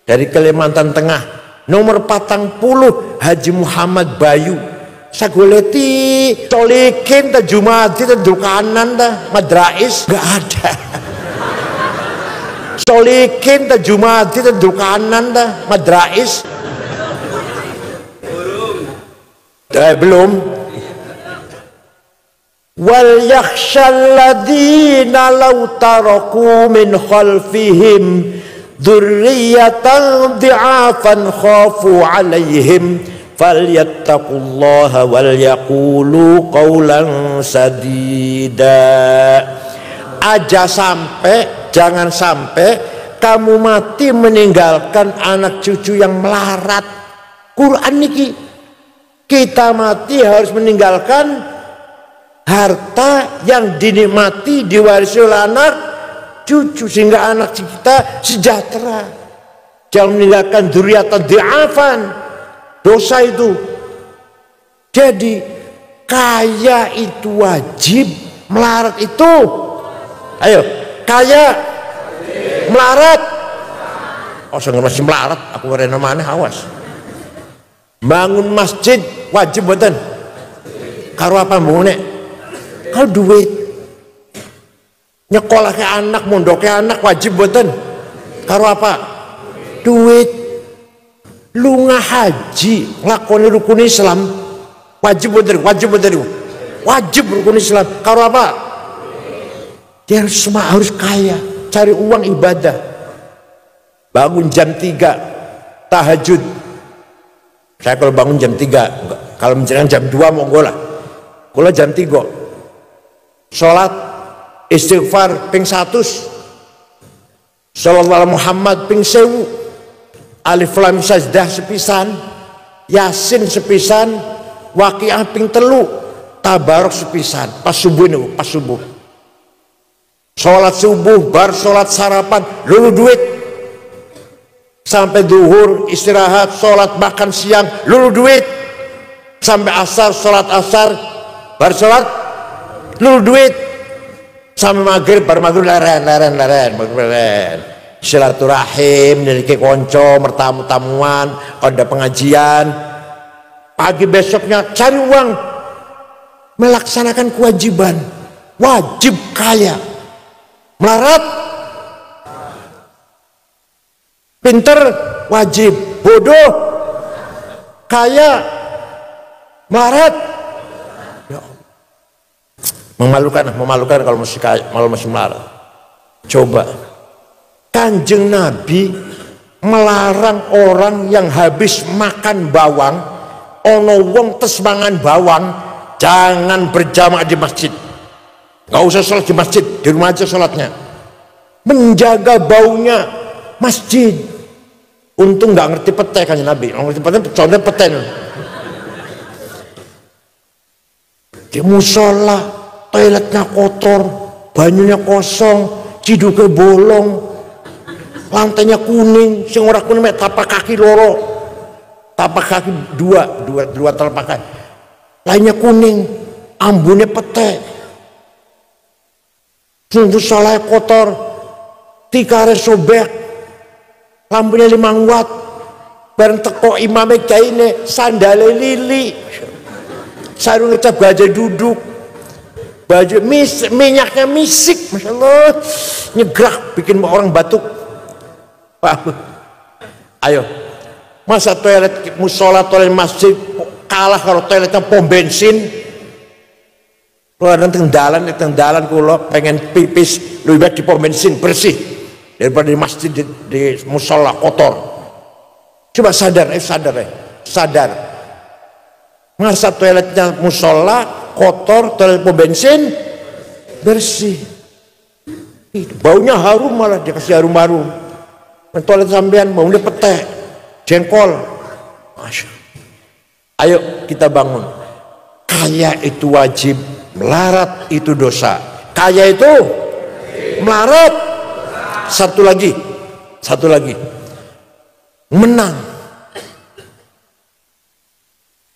dari Kalimantan Tengah. Nomor 40 Haji Muhammad Bayu. Sagoleti Solikin ta Jumadi ta Dukanan ta Madrais gak ada. Solikin ta Jumadi ta Dukanan ta Madrais belum. Wal yakhshal ladina law taraku min khalfihim dzurriyyatan dhi'afan khafu 'alaihim falyattaqullaha wal yaqulu qawlan sadida. Jangan sampai kamu mati meninggalkan anak cucu yang melarat. Quran niki Kita mati harus meninggalkan harta yang dinikmati, diwarisi oleh anak cucu, sehingga anak kita sejahtera. Jangan meninggalkan dzurriatan dhi'afan, dosa itu. Jadi kaya itu wajib, melarat itu, ayo, kaya melarat. Oh, saya masih melarat, aku rena mana awas. Bangun masjid wajib buatan. Karo apa mbune? Karo duit. Nyekolah ke anak, mondok ke anak wajib buatan. Karo apa? Duit. Lu ngahaji, nglakoni rukun Islam wajib buatan, wajib rukun Islam. Karo apa? Dia harus kaya, cari uang ibadah. Bangun jam 3 tahajud. Saya kalau bangun jam 3, kalau menjelang jam 2 monggo lah. Kalau jam 3 sholat istighfar ping 100, sallallahu Muhammad ping 1000, alif lam sajdah sepisan, yasin sepisan, waqiah ping 3, tabarok sepisan. Pas subuh ini, pas subuh. Sholat subuh bar sholat sarapan lulu duit. Sampai duhur istirahat, sholat makan siang lulu duit. Sampai asar sholat asar, bar sholat lulu duit. Sampai maghrib bar maghrib leren. Silaturahim, memiliki konco, mertamu-tamuan, ada pengajian. Pagi besoknya cari uang, melaksanakan kewajiban. Wajib kaya, melarat. Pinter wajib, bodoh kaya melarat. Ya, memalukan kalau masih kaya, malah masih melarat. Coba Kanjeng Nabi melarang orang yang habis makan bawang, ono wong tes mangan bawang, jangan berjamaah di masjid. Nggak usah sholat di masjid, di rumah aja sholatnya. Menjaga baunya masjid. Untung nggak ngerti petai kan Nabi. Ngerti petai, contohnya petai. Di musola, toiletnya kotor, banyunya kosong, ciduknya bolong, lantainya kuning, sing ora kuning mek tapak kaki loro, tapak kaki dua telapak kaki, lainnya kuning, ambune petai, musola kotor, tikare sobek. Lampunya 5 watt, bareng teko imame gaine sandale lili, sarung ngecap gajah duduk, baju minyaknya misik, masya Allah, nyegrak bikin orang batuk. Ayo, masa toilet musola, toilet masjid kalah kalau toiletnya pom bensin? Kalau ada tengdalan kulo pengen pipis lebih baik di pom bensin bersih daripada di masjid, di musola kotor. Coba sadar. Masa toiletnya musola kotor, toilet pom bensin bersih, baunya harum, malah dikasih harum. Toilet sampean baunya petek, jengkol. Masya. Ayo kita bangun. Kaya itu wajib, melarat itu dosa. Kaya itu melarat. Satu lagi, menang,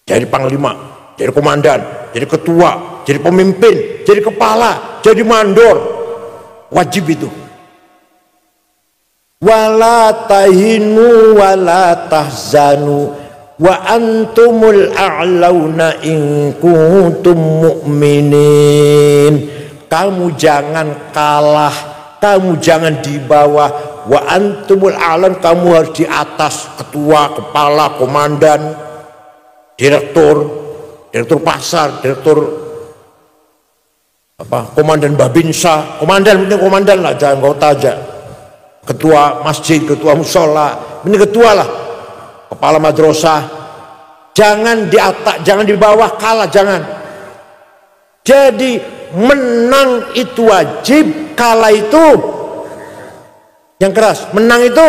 jadi panglima, jadi komandan, jadi ketua, jadi pemimpin, jadi kepala, jadi mandor, wajib itu. Wala tahinu wala tahzanu wa antumul a'launa in kuntum mu'minin. Kamu jangan kalah, kamu jangan di bawah. Wa antumul a'lan, kamu harus di atas. Ketua, kepala, komandan, direktur pasar, direktur apa, komandan Babinsa, komandan lah, jangan kau aja. Ketua masjid, ketua musola, ini ketua lah, kepala madrasah. Jangan di atas, jangan di bawah, kalah jangan. Jadi menang itu wajib, kalah itu yang keras. Menang itu,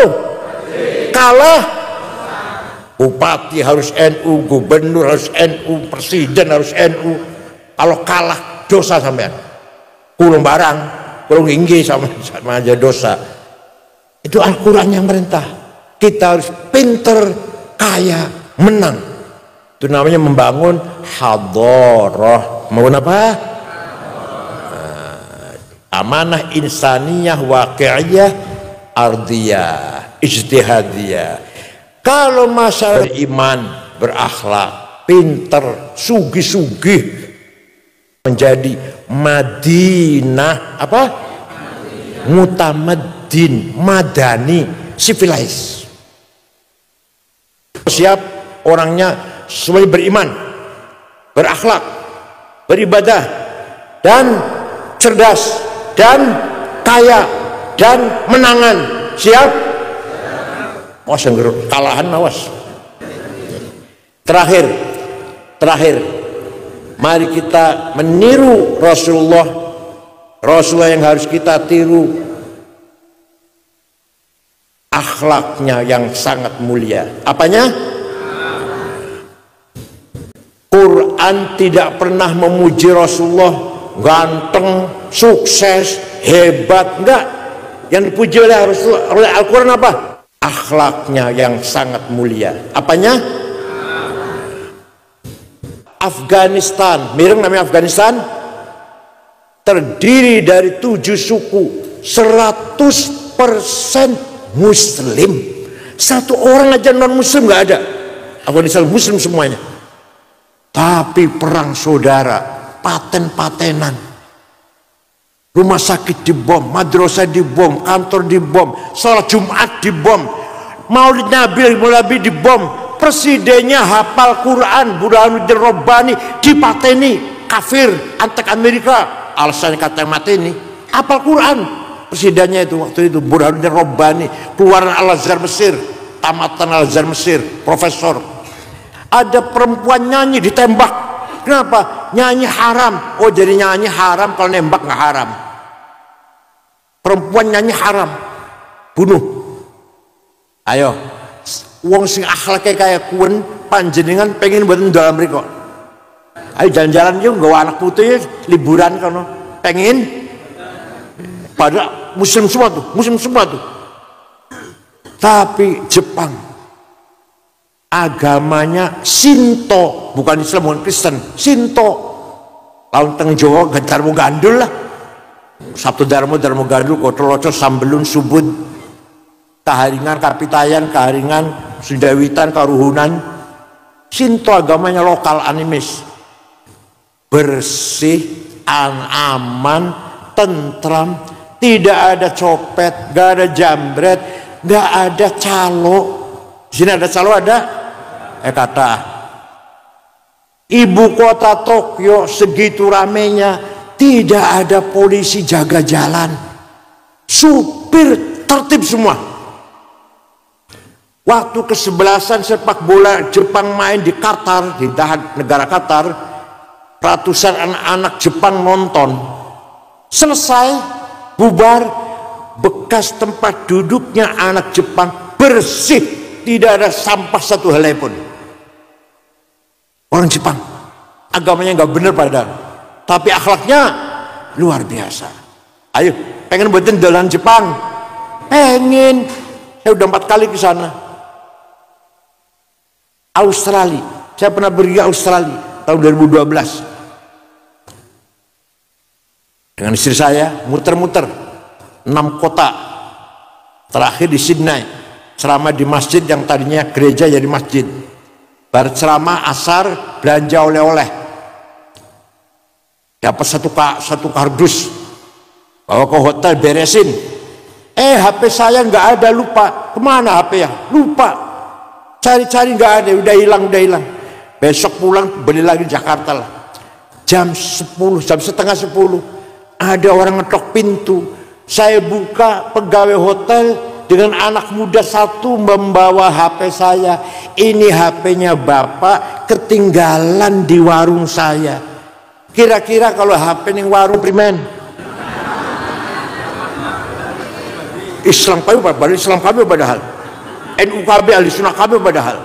kalah Bupati harus NU, gubernur harus NU, presiden harus NU. Kalau kalah dosa sampean. Kulung barang, kulung inggi sama aja dosa. Itu Al-Quran yang merintah. Kita harus pinter, kaya, menang. Itu namanya membangun hadharah. Membangun apa? Amanah insaniyah, waqi'iyah, ardiyah, ijtihadiyah. Kalau masalah iman, berakhlak, pinter, sugih-sugih, menjadi Madinah apa? Mutamaddin, madani, civilized. Siap orangnya semuanya beriman, berakhlak, beribadah, dan cerdas, dan kaya, dan menangan. Siap? Awas yang kalahan, awas. Terakhir, mari kita meniru Rasulullah yang harus kita tiru, akhlaknya yang sangat mulia. Apanya? Quran tidak pernah memuji Rasulullah ganteng, sukses, hebat, enggak. Yang dipuji oleh Al-Quran apa? Akhlaknya yang sangat mulia. Apanya? Afghanistan, mireng namanya Afghanistan, terdiri dari 7 suku, 100% Muslim. Satu orang aja non Muslim nggak ada. Afghanistan Muslim semuanya. Tapi perang saudara, paten-patenan, rumah sakit dibom, madrasah dibom, kantor dibom, sholat Jumat dibom, Maulid Nabi dibom. Presidennya hafal Quran, Burhanuddin Rabbani dipateni, kafir, antek Amerika. Alasannya kata mateni, hafal Quran. Presidennya itu waktu itu Burhanuddin Rabbani, keluaran Al-Azhar Mesir, tamatan Al-Azhar Mesir, profesor. Ada perempuan nyanyi ditembak. Kenapa? Nyanyi haram. Oh, jadi nyanyi haram, kalau nembak nggak haram. Perempuan nyanyi haram, bunuh. Ayo, wong sing akhlaknya kayak kuen panjenengan pengen buatin dalam mereka. Ayo jalan-jalan yuk, nggawa anak putih liburan kono. Pengen pada muslim semua tuh. Tapi Jepang agamanya Shinto, bukan Islam, bukan Kristen, Shinto. Lawan teng Jawa Darmo Gandul lah. Sabtu Darmo Gandul, Kotoloco, Sambelun, Subud, Kaharingan, Kapitayan, Kaharingan, Sundawitan, Karuhunan. Shinto agamanya lokal, animis, bersih, aman, tentram, tidak ada copet, gak ada jambret, gak ada calo. Di sini ada calo, ada? Kata ibu kota Tokyo segitu ramenya tidak ada polisi jaga jalan, supir tertib semua. Waktu ke-11 sepak bola Jepang main di Qatar, di negara Qatar, ratusan anak-anak Jepang nonton. Selesai bubar, bekas tempat duduknya anak Jepang bersih, tidak ada sampah satu helai pun. Orang Jepang agamanya nggak bener padahal, tapi akhlaknya luar biasa. Ayo, pengen buatin dalan Jepang? Pengen. Saya udah 4 kali ke sana. Australia, saya pernah pergi ke Australia tahun 2012 dengan istri saya, muter-muter 6 kota, terakhir di Sydney, ceramah di masjid yang tadinya gereja jadi masjid. Baru ceramah asar, belanja oleh-oleh, dapat satu kardus, bawa ke hotel, beresin. HP saya nggak ada, lupa. Kemana HP ya? Lupa. Cari-cari nggak ada, udah hilang. Besok pulang beli lagi di Jakarta lah. Jam 10, jam setengah 10 ada orang ngetok pintu. Saya buka, pegawai hotel dengan anak muda satu membawa HP saya. Ini HP-nya bapak ketinggalan di warung saya. Kira-kira kalau HP ning warung primen? Islam kami padahal, NU KB, Ahlussunnah KB padahal.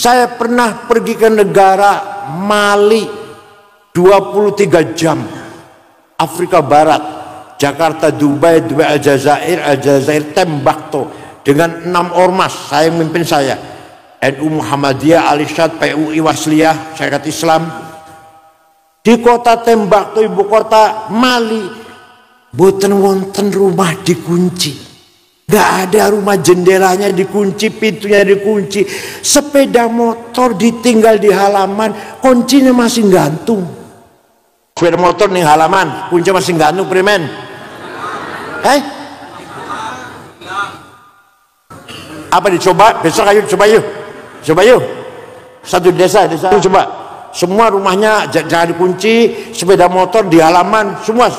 Saya pernah pergi ke negara Mali 23 jam, Afrika Barat, Jakarta, Dubai, Aljazair, Tembakto, dengan 6 ormas. Saya mimpin, saya NU Muhammadiyah, Al-Irsyad, PUI Wasliyah, Syarikat Islam. Di kota Tembakto, ibu kota Mali, boten wonten rumah dikunci. Gak ada rumah, jendelanya dikunci, pintunya dikunci. Sepeda motor ditinggal di halaman, kuncinya masih gantung. Sepeda motor nih halaman, kuncinya masih gantung, premen. Apa dicoba? Besok ayo coba yuk. Coba yuk. Satu desa coba. Semua rumahnya jangan dikunci, sepeda motor di halaman, semua.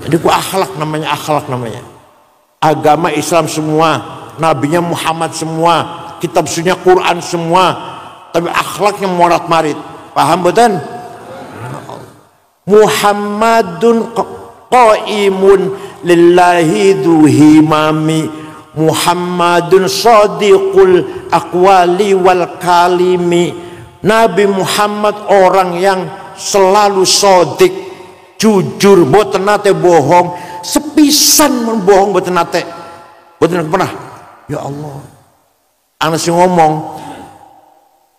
Jadi akhlak namanya. Agama Islam semua, nabinya Muhammad semua, kitab sunnah Quran semua, tapi akhlaknya morat marit. Paham betul? Muhammadun qaimun lillahi duhimami, Muhammadun sadiqul aqwali wal kalimi. Nabi Muhammad orang yang selalu sodik, jujur, boten nate bohong, sepisan membohong boten nate, boten pernah. Ya Allah, ana sing ngomong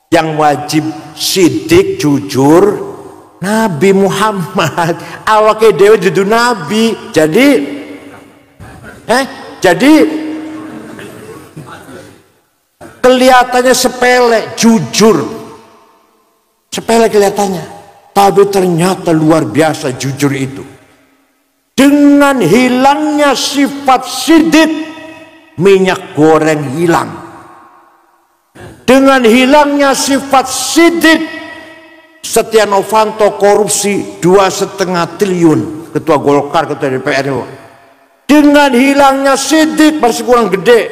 yang wajib sidik jujur Nabi Muhammad, awake dhewe dudu nabi. Jadi kelihatannya sepele, jujur sepele kelihatannya, tapi ternyata luar biasa jujur itu. Dengan hilangnya sifat sidik, minyak goreng hilang. Dengan hilangnya sifat sidik, Setia Novanto korupsi 2,5 triliun, ketua Golkar, ketua DPR. Dengan hilangnya sidik masih kurang gede,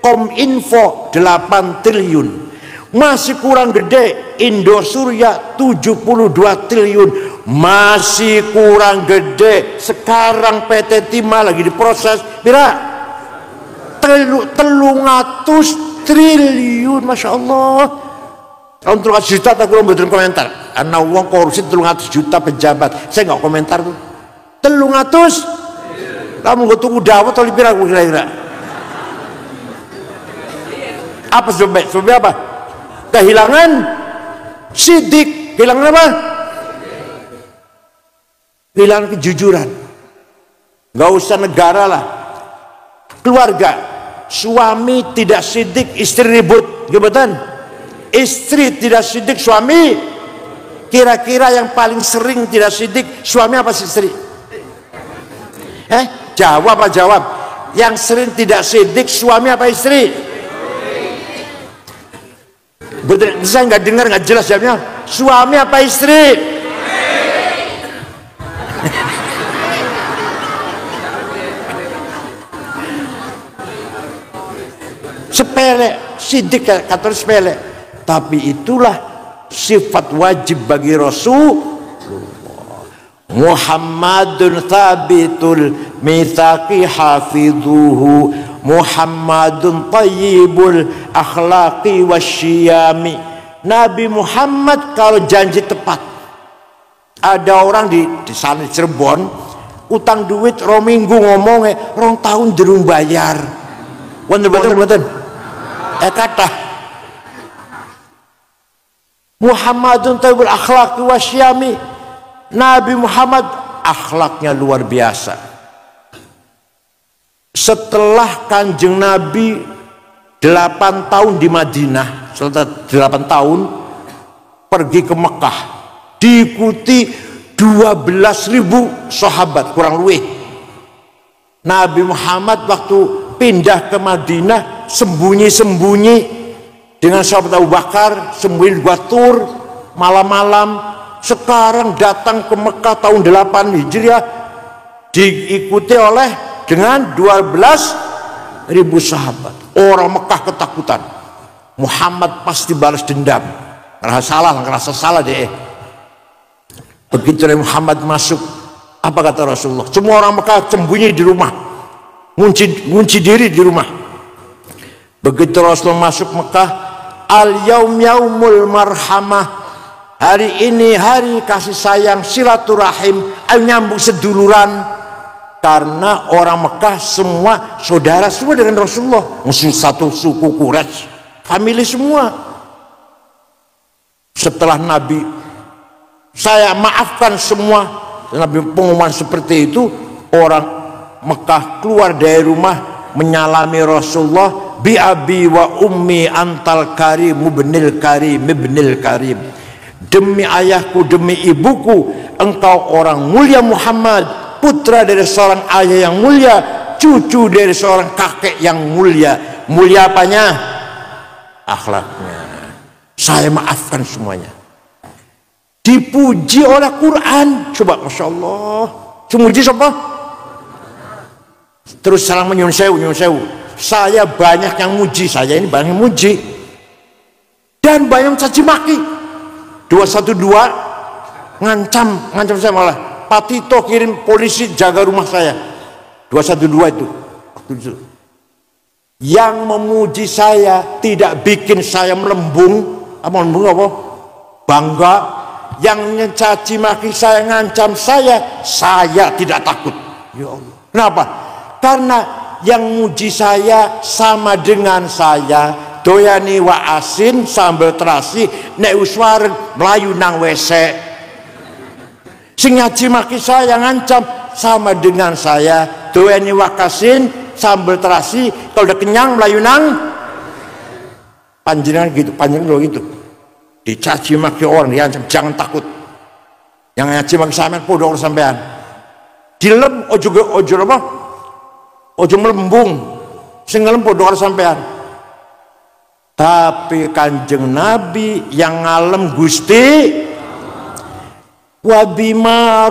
Kominfo 8 triliun, masih kurang gede, Indosurya 72 triliun, masih kurang gede. Sekarang PT Timah lagi diproses, pira 300 triliun, masya Allah. Kalau 300 juta tak kurang betul komentar. Karena uang korupsi 300 juta pejabat, saya nggak komentar tuh. 300, kamu gue tunggu dawet atau pira kira-kira? Apa sebab apa? Kehilangan sidik, kehilangan apa? Kehilangan kejujuran. Nggak usah negara lah, keluarga, suami tidak sidik, istri ribut, gimana? Istri tidak sidik, suami. Kira-kira yang paling sering tidak sidik, suami apa istri? Jawab apa jawab? Yang sering tidak sidik, suami apa istri? Betul, saya nggak dengar, nggak jelas jawabnya. Suami apa istri? Sepele, sidik kata sepele. Tapi itulah sifat wajib bagi Rasulullah. Muhammadun thabitul mitsaqi hafidhuhu, Muhammadun tayyibul akhlaqi wasyiyami. Nabi Muhammad kalau janji tepat. Ada orang di sana Cirebon utang duit 2 minggu, ngomongnya 2 tahun durung bayar. Bener. Kata Muhammadun tayyibul akhlaqi wasyiyami. Nabi Muhammad akhlaknya luar biasa. Setelah Kanjeng Nabi 8 tahun di Madinah, setelah 8 tahun pergi ke Mekah, diikuti 12.000 sahabat kurang lebih. Nabi Muhammad waktu pindah ke Madinah sembunyi-sembunyi dengan sahabat Abu Bakar, sembunyi di Tur malam-malam. Sekarang datang ke Mekah tahun 8 Hijriah, diikuti oleh dengan 12.000 sahabat. Orang Mekah ketakutan. Muhammad pasti balas dendam. Ngerasa salah deh. Begitu Muhammad masuk, apa kata Rasulullah? Semua orang Mekah sembunyi di rumah. ngunci diri di rumah. Begitu Rasul masuk Mekah, al-yaum yaumul marhamah, hari ini hari kasih sayang, silaturahim, nyambung seduluran. Karena orang Mekah semua saudara semua dengan Rasulullah, musuh satu suku Quraisy, famili semua. Setelah Nabi, saya maafkan semua, Nabi pengumuman seperti itu, orang Mekah keluar dari rumah menyalami Rasulullah, bi abi wa ummi antal karim ibnil karim ibnil karim, demi ayahku demi ibuku engkau orang mulia Muhammad, putra dari seorang ayah yang mulia, cucu dari seorang kakek yang mulia. Mulia apanya? Akhlaknya. Saya maafkan semuanya. Dipuji oleh Quran. Coba, Masya Allah. Semuji siapa? Terus salam nyun sewu. Saya banyak yang muji, saya ini banyak yang muji. Dan banyak caci maki. 212 ngancam saya malah. Pak Tito kirim polisi jaga rumah saya. 212 itu. Yang memuji saya tidak bikin saya melembung. Melembung apa? Bangga. Yang mencaci maki saya, ngancam saya tidak takut. Ya Allah. Kenapa? Karena yang muji saya sama dengan saya doyani wa asin sambal terasi nek uswar melayu nang WC. Sing nyaci maki saya, ngancam sama dengan saya doyani wakasin sambal terasi kalau udah kenyang melayu nang panjenengan gitu, panjenengan gitu dicaci maki orang, diancam jangan takut. Yang nyaci maki sampean podo sampean dilem ojo apa ojo melembung sing ngelem podo sampean. Tapi Kanjeng Nabi yang ngalem Gusti fabima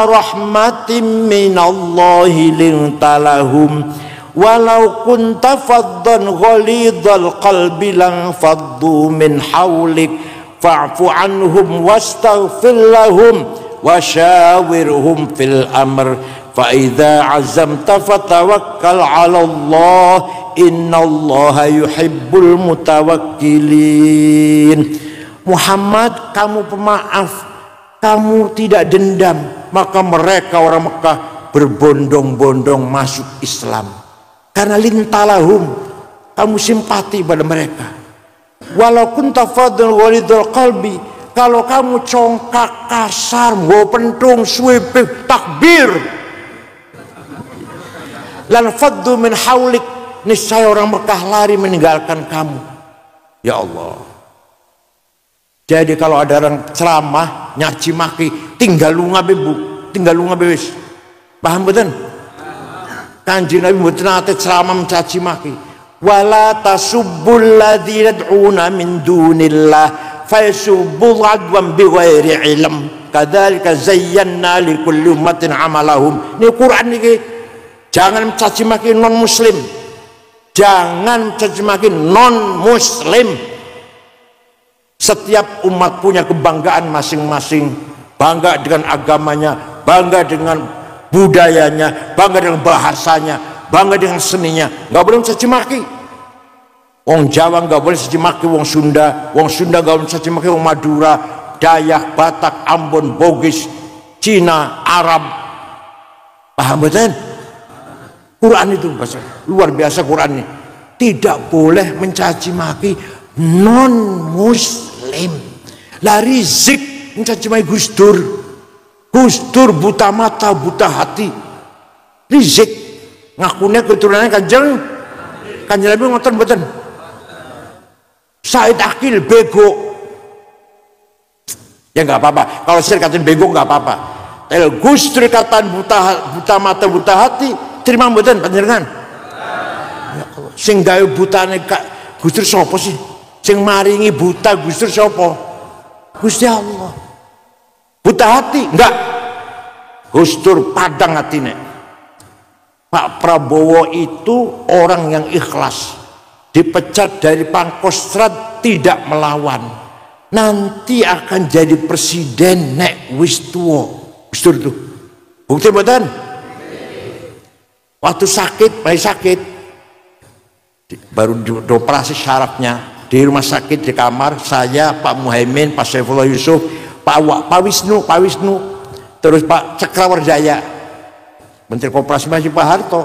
rahmatin minallahi lintalahum walau kunta faddan ghalidhal qalbi lang faddu min hawlik fa'fu anhum wastaghfir lahum wasyawirhum fil amr fa idza azamta fatawakkal 'ala Allah innallaha yuhibbul mutawakkilin. Muhammad, kamu pemaaf, kamu tidak dendam, maka mereka orang Mekah berbondong-bondong masuk Islam karena lintalahum, kamu simpati pada mereka. Walaupun tafadhal walidul qalbi, kalau kamu congkak kasar, nggo pentung suwipih takbir lan faddu min haulik, niscaya orang Mekah lari meninggalkan kamu. Ya Allah. Jadi kalau ada orang ceramah nyaci maki, tinggal lunga bebu, tinggal lunga bewis. Paham betul? Kanjeng Nabi mboten nate ceramah mencaci maki. Wala tasubbul ladzina yad'una min dunillah fayasubbul adwan bighairi ilm. Kadzalika zayyana likulli ummatin amalahum. Ini Quran niki. Jangan mencaci maki non muslim. Jangan mencaci maki non muslim. Setiap umat punya kebanggaan masing-masing, bangga dengan agamanya, bangga dengan budayanya, bangga dengan bahasanya, bangga dengan seninya. Nggak boleh mencaci maki. Wong Jawa nggak boleh mencaci maki wong Sunda nggak boleh mencaci maki wong Madura, Dayak, Batak, Ambon, Bugis, Cina, Arab. Paham betul? Quran itu bahasa luar biasa Quran ini. Tidak boleh mencaci maki non muslim. La rizik mencaci maki Gus Dur buta mata buta hati. Rizik ngakunya keturunannya Kanjeng Nabi ngoten mboten. Said Akil bego. Ya nggak apa-apa. Kalau saya katain bego nggak apa-apa. Kalau Gus Dur katain buta mata buta hati, terima mboten panjenengan? Ya Allah. Sing gawe butane Gus Dur sapa sih? Sing maringi buta Gus Dur sapa? Gusti Allah. Buta hati enggak. Gus Dur padang hatine. Pak Prabowo itu orang yang ikhlas. Dipecat dari Pangkostrat tidak melawan. Nanti akan jadi presiden nek wis tuwa. Gus Dur itu. Bukti mboten? Waktu sakit, bayi sakit, baru dioperasi syarafnya di rumah sakit di kamar, saya, Pak Muhaimin, Pak Saifullah Yusuf, Pak Wisnu, terus Pak Cakrawardaya, Menteri Koperasi masih Pak Harto.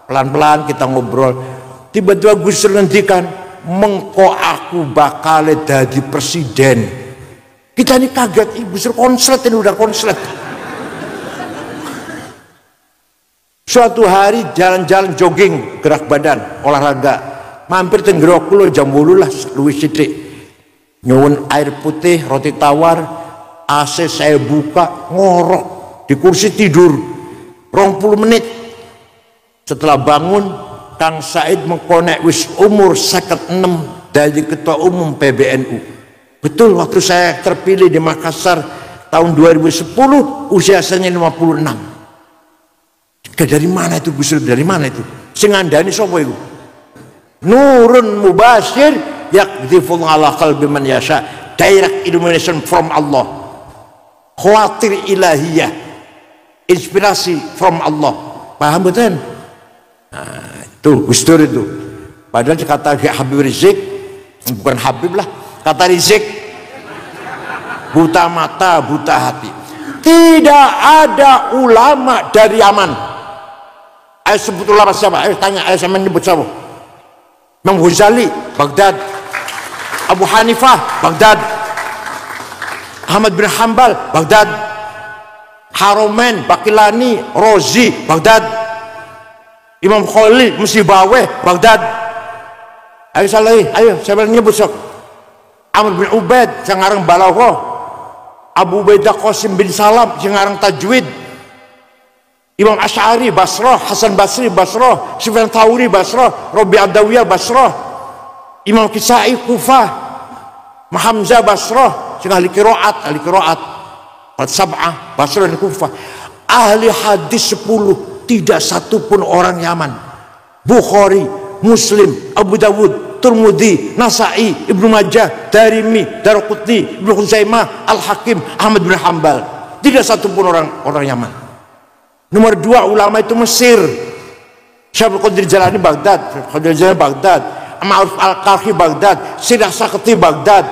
Pelan-pelan kita ngobrol, tiba-tiba Gus Dur ngendikan, mengko aku bakal jadi presiden. Kita ini kaget, Gus Dur konslet, ini udah konslet. Suatu hari jalan-jalan jogging, gerak badan, olahraga, mampir tenggorok kulo jam 8 lah, luwih sithik. Nyuwun air putih, roti tawar, AC saya buka, ngorok di kursi tidur 20 menit. Setelah bangun, Kang Said mengkonek wis umur 56 dari ketua umum PBNU. Betul, waktu saya terpilih di Makassar tahun 2010, usia saya 56. Dari mana itu Gus Dur? Dari mana itu? Sing ngandani sapa iku? Nurun mubashir yakdhiful ala qalbi man yasha. Direct illumination from Allah. Khawatir ilahiyah. Inspirasi from Allah. Paham betul? Nah, itu Gus Dur itu. Padahal kata Habib Rizik, bukan Habib lah, kata Rizik, buta mata, buta hati. Tidak ada ulama dari Yaman. Ayo sebut ulama siapa? Ayo tanya, ayo sama nyebut siapa? Imam Ghazali, Baghdad. Abu Hanifah, Baghdad. Ahmad bin Hanbal, Baghdad. Haromen, Bakilani, Rozi, Baghdad. Imam Khalil, Musibaweh, Baghdad. Ayo salah, ayo siapa nyebut sok? Amr bin Ubaid, Sangarang Balaghah. Abu Ubaidah Qasim bin Salam, Sangarang Tajwid. Imam Asy'ari Basrah, Hasan Basri Basrah, Sufyan Tsauri Basrah, Rabi' Adawiyah Basrah, Imam Kisai Kufah, Hamzah Basrah, sing ahli qiraat Sab'ah Basrah dan Kufah. Ahli hadis 10, tidak satu pun orang Yaman. Bukhari, Muslim, Abu Dawud, Tirmidzi, Nasa'i, Ibnu Majah, Darimi, Daraqutni, Ibnu Khuzaimah, Al-Hakim, Ahmad bin Hanbal. Tidak satu pun orang Yaman. Nomor 2 ulama itu Mesir. Syaikhul Qadir Jalani Baghdad, Qadir Jalani Baghdad, Ma'ruf Al-Qarhi Baghdad, Sidah Sakti Baghdad,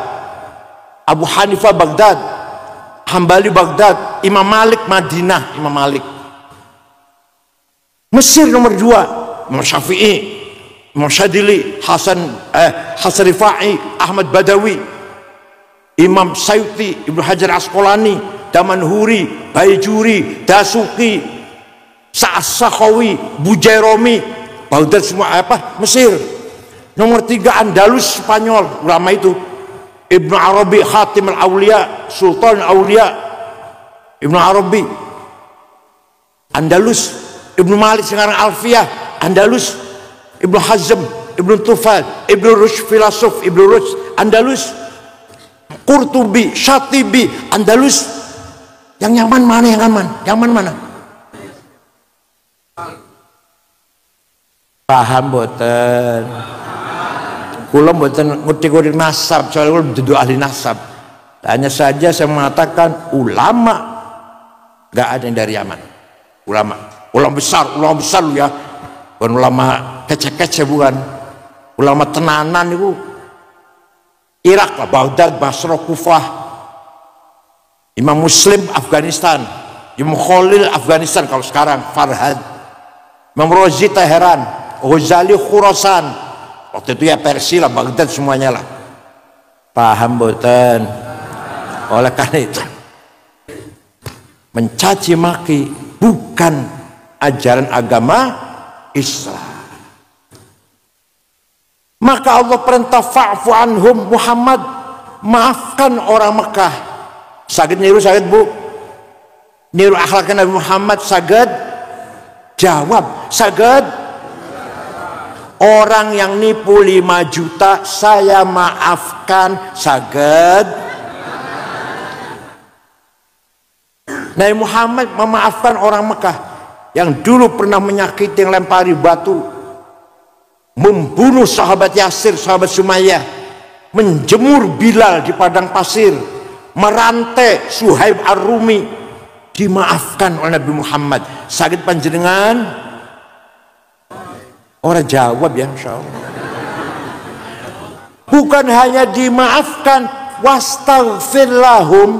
Abu Hanifah Baghdad, Hambali Baghdad, Imam Malik Madinah, Imam Malik. Mesir nomor 2, Imam Syafi'i, Imam Syadili, Hasan Rifai, Ahmad Badawi, Imam Sayuti, Ibnu Hajar Asqalani, Damanhuri, Baijuri, Dasuki, Sa'as-Sakhawi, Bujairomi, Baghdad, semua Mesir. Nomor 3 Andalus Spanyol, ulama itu Ibnu Arabi, Khatim al-Auliya, Sultan al-Auliya, Ibnu Arabi, Andalus. Ibnu Malik sekarang Alfiyah, Andalus. Ibnu Hazm, Ibnu Tufal, Ibnu Rushd filosof, Ibnu Rushd, Andalus. Qurtubi, Syatibi, Andalus. Yang Yaman mana? Yang aman? Yaman mana? Paham boten? Kula boten ngerti nasab, soalnya kula dudu ahli nasab. Hanya saja saya mengatakan ulama nggak ada yang dari Yaman. Ulama besar lu ya, bukan ulama kece-kece, bukan ulama tenanan itu. Irak lah, Baghdad, Basrah, Kufah. Imam Muslim Afghanistan, Imam Khalil Afghanistan kalau sekarang, Farhad. Imam Rozi Teheran, Ghazali Khurasan, waktu itu ya Persia lah, Baghdad semuanya lah. Paham boten? Oleh karena itu mencaci maki bukan ajaran agama Islam. Maka Allah perintah fa'fu anhum, Muhammad maafkan orang Mekah. Saged niru, saged bu niru akhlaknya Nabi Muhammad, saged jawab, saged. Orang yang nipu 5 juta saya maafkan, saged. Nabi Muhammad memaafkan orang Mekah yang dulu pernah menyakiti, yang lempari batu, membunuh sahabat Yasir, sahabat Sumayyah, menjemur Bilal di padang pasir, merantai Suhaib Ar-Rumi, dimaafkan oleh Nabi Muhammad. Saged panjenengan Orang jawab ya, insya Allah. Bukan hanya dimaafkan, wastaghfir lahum,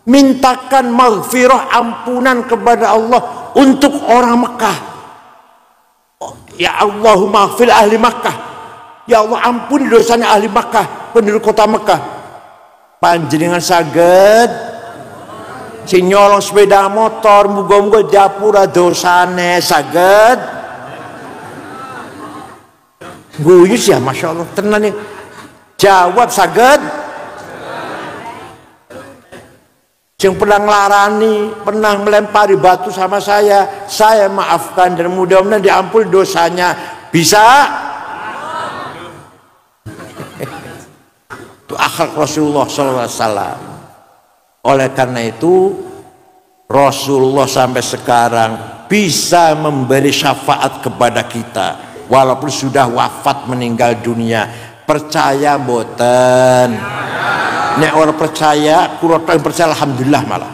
mintakan maghfirah, ampunan kepada Allah untuk orang Mekah. Ya Allahumma maghfir ahli Makkah. Ya Allah ampuni dosanya ahli Makkah, penduduk kota Mekah. Panjenengan saged sing nyolong sepeda motor, muga-muga diapura dosane, saged. Guyus ya, masya Allah, tenan nih. Jawab saged. Yang pernah ngelarani, pernah melempari batu sama saya maafkan dan mudah-mudahan diampuni dosanya. Bisa? Itu akhlak Rasulullah SAW. Oleh karena itu Rasulullah sampai sekarang bisa memberi syafaat kepada kita walaupun sudah wafat meninggal dunia. Percaya boten? Nek orang percaya, kurang percaya, alhamdulillah malah.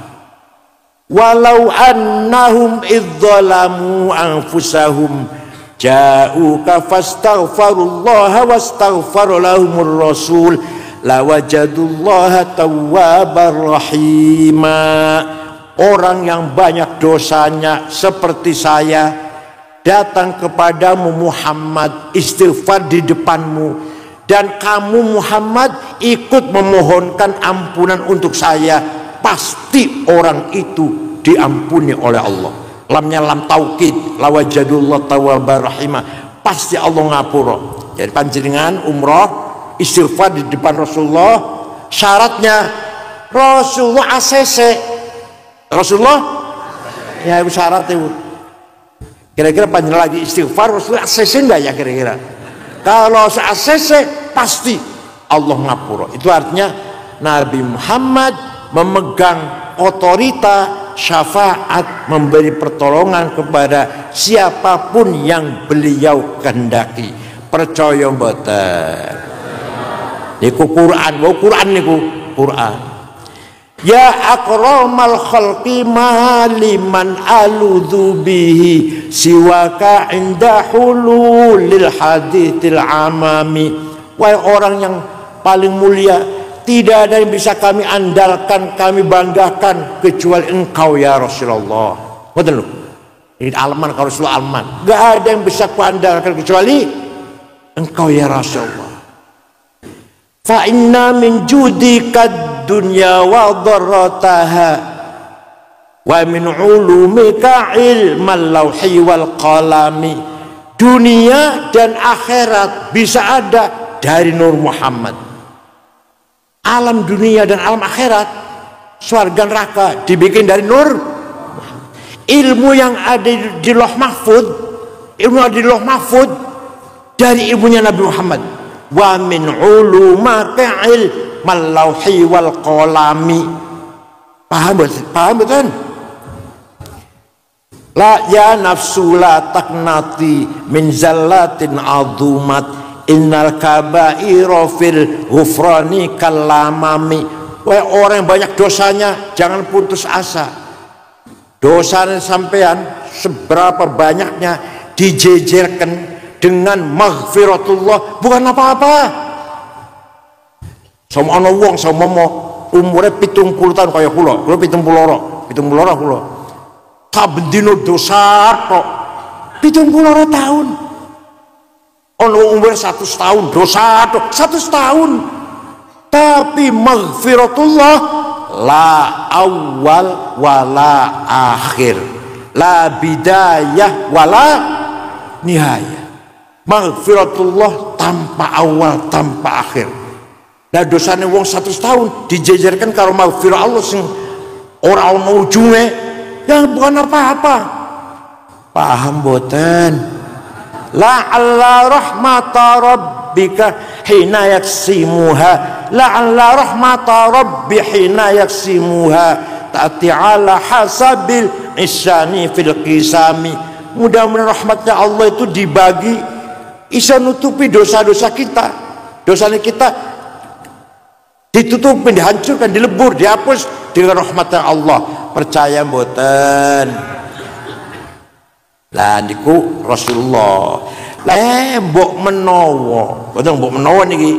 Walau annahum idzalamu anfusahum ja'uka fastaghfarullaha wastaghfara lahumur rasul lawajadullaha tawwabar rahima. Orang yang banyak dosanya seperti saya datang kepadamu Muhammad, istighfar di depanmu, dan kamu Muhammad ikut memohonkan ampunan untuk saya, pasti orang itu diampuni oleh Allah. Lamnya lam taukid, lawajadullah tawwabar rahimah, pasti Allah ngapura. Jadi panjenengan umroh istighfar di depan Rasulullah, syaratnya Rasulullah ACC. Rasulullah ya itu syarat itu. Kira-kira panjenengan lagi istighfar Rasulullah ACC enggak ya kira-kira? Kalau ACC pasti Allah ngapura. Itu artinya Nabi Muhammad memegang otorita syafaat, memberi pertolongan kepada siapapun yang beliau kehendaki. Percaya mboten? Niku Quran, Quran niku Quran. Ya akramal khalqi maliman aludhu bihi siwaka inda hululil hadithil amami. Wahai orang yang paling mulia, tidak ada yang bisa kami andalkan, kami banggakan kecuali engkau ya Rasulullah. Betul. Ini alman kalau Rasulullah alman. Gak ada yang bisa kuandalkan kecuali engkau ya Rasulullah. Fa inna min judika dunya wa dharrataha wa min ulumika ilmal lauhi wal qalami. Dunia dan akhirat bisa ada dari Nur Muhammad. Alam dunia dan alam akhirat, surga neraka dibikin dari Nur. Ilmu yang ada di Lauh Mahfud, ilmu yang ada di Lauh Mahfud dari ilmunya Nabi Muhammad. Wa min ulumika ilmal lauhi wal qalami. Paham betul? La ya nafsu la taknati min zallatin azumat innal kabaira fil ghufrani kalamami. Wahai orang yang banyak dosanya, jangan putus asa. Dosanya sampean seberapa banyaknya dijejerkan dengan maghfiratullah, bukan apa-apa. Sama ana wong sama umure 70 tahun kaya kula 70 kula. Kabendino dosa kok 70 tahun. Ono umur 100 tahun dosa 100 tahun, tapi maghfiratullah la awal wala akhir, la bidayah wala nihayah. Maghfiratullah tanpa awal tanpa akhir. Nah dosane wong 100 tahun dijejerkan karo maghfirah Allah sing ora ono ujunge, yang bukan apa-apa. Paham boten? La'alla rahmata rabbika hina yaksimuha, la'alla rahmata rabbi hina yaksimuha ta'ti ala hasabil isyani fil qisami. Mudah-mudahan rahmatnya Allah itu dibagi, bisa nutupi dosa-dosa kita. Dosanya kita ditutupi, dihancurkan, dilebur, dihapus dengan rahmatnya Allah. Percaya mboten? Lah niku Rasulullah. Mbok menawa, boten mbok menawa niki.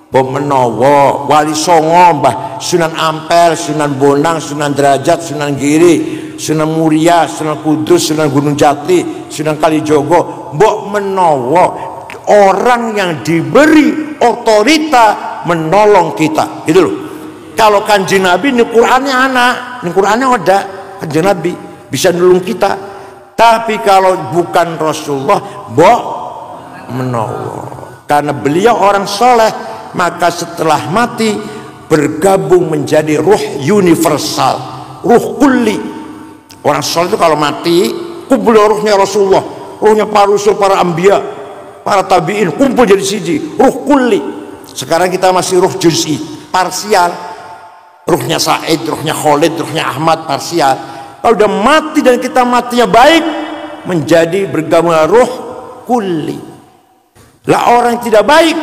Mbok menawa Wali Songo, Mbah Sunan Ampel, Sunan Bonang, Sunan Derajat, Sunan Giri, Sunan Muria, Sunan Kudus, Sunan Gunung Jati, Sunan Kalijogo, mbok menawa orang yang diberi otorita menolong kita, gitu loh. Kalau Kanjeng Nabi ini Qur'annya anak, ini Qur'annya ada, Kanjeng Nabi bisa nolong kita. Tapi kalau bukan Rasulullah, mbok menawa, karena beliau orang soleh, maka setelah mati bergabung menjadi ruh universal, ruh kulli. Orang soleh itu kalau mati kumpul ruhnya Rasulullah, ruhnya para rasul, para anbiya, para tabi'in, kumpul jadi siji, ruh kulli. Sekarang kita masih ruh juz'i, parsial. Ruhnya Said, ruhnya Khalid, ruhnya Ahmad, parsial. Kalau udah mati dan kita matinya baik, menjadi bergabung ruh kulli. Lah orang yang tidak baik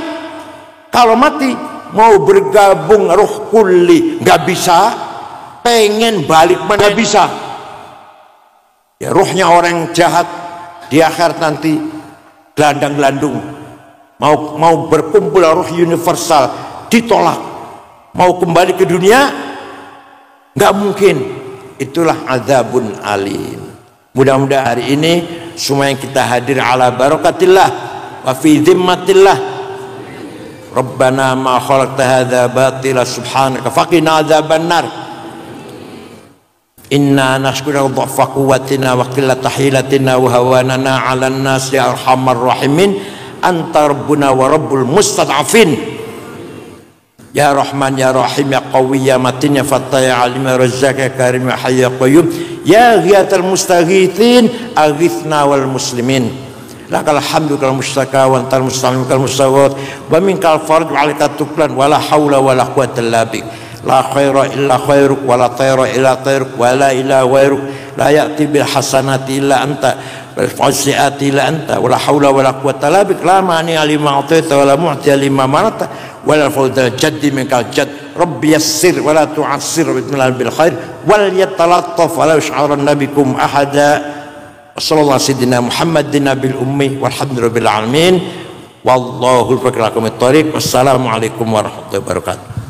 kalau mati mau bergabung ruh kulli nggak bisa, pengen balik mana bisa. Ya ruhnya orang yang jahat di akhir nanti gelandang-gelandung, mau berkumpul ruh universal ditolak, mau kembali ke dunia nggak mungkin. Itulah azabun alim. Mudah-mudahan hari ini semua yang kita hadir ala barakatillah wa fi dhimmatillah. Rabbana ma khalaqta hadza batila subhanaka faqina adzabannar. Inna nashkuru dha'fa quwwatina wa qillata hilatina wa hawanana 'alan nas ya arhamar rahimin. Anta rabbuna wa rabbul mustad'afin. Ya Rahman ya Rahim ya Qawi ya Matin ya Fattah ya Alim ya Razzaq ya Karim ya Hayy ya Qayyum ya Ghiyatal Mustaghithin aghithna wal muslimin. Lakal hamdu kal mustaka wa antal mustamim kal mustawat wa minkal farj wa alika tuklan wa la hawla wa la quwwata illa bik. La khaira illa khairuk wa la tayra illa tayruk wa la ilaha ghairuk la ya'ti bil hasanati illa anta wal fasiati illa anta wa la hawla wa la quwwata illa bik. La mani lima ataita wa la mu'ti lima manata wal fawdal jaddi minkal jadd. Rabbi yassir wa la tu'assir bismillah bil khair wal yatalattaf wa la yash'aranna bikum ahada. Sallallahu sayyidina Muhammadin nabil ummi walhamdulillahi alamin. Wallahu al-fakir lakum at-tariq. Wassalamu alaikum warahmatullahi wabarakatuh.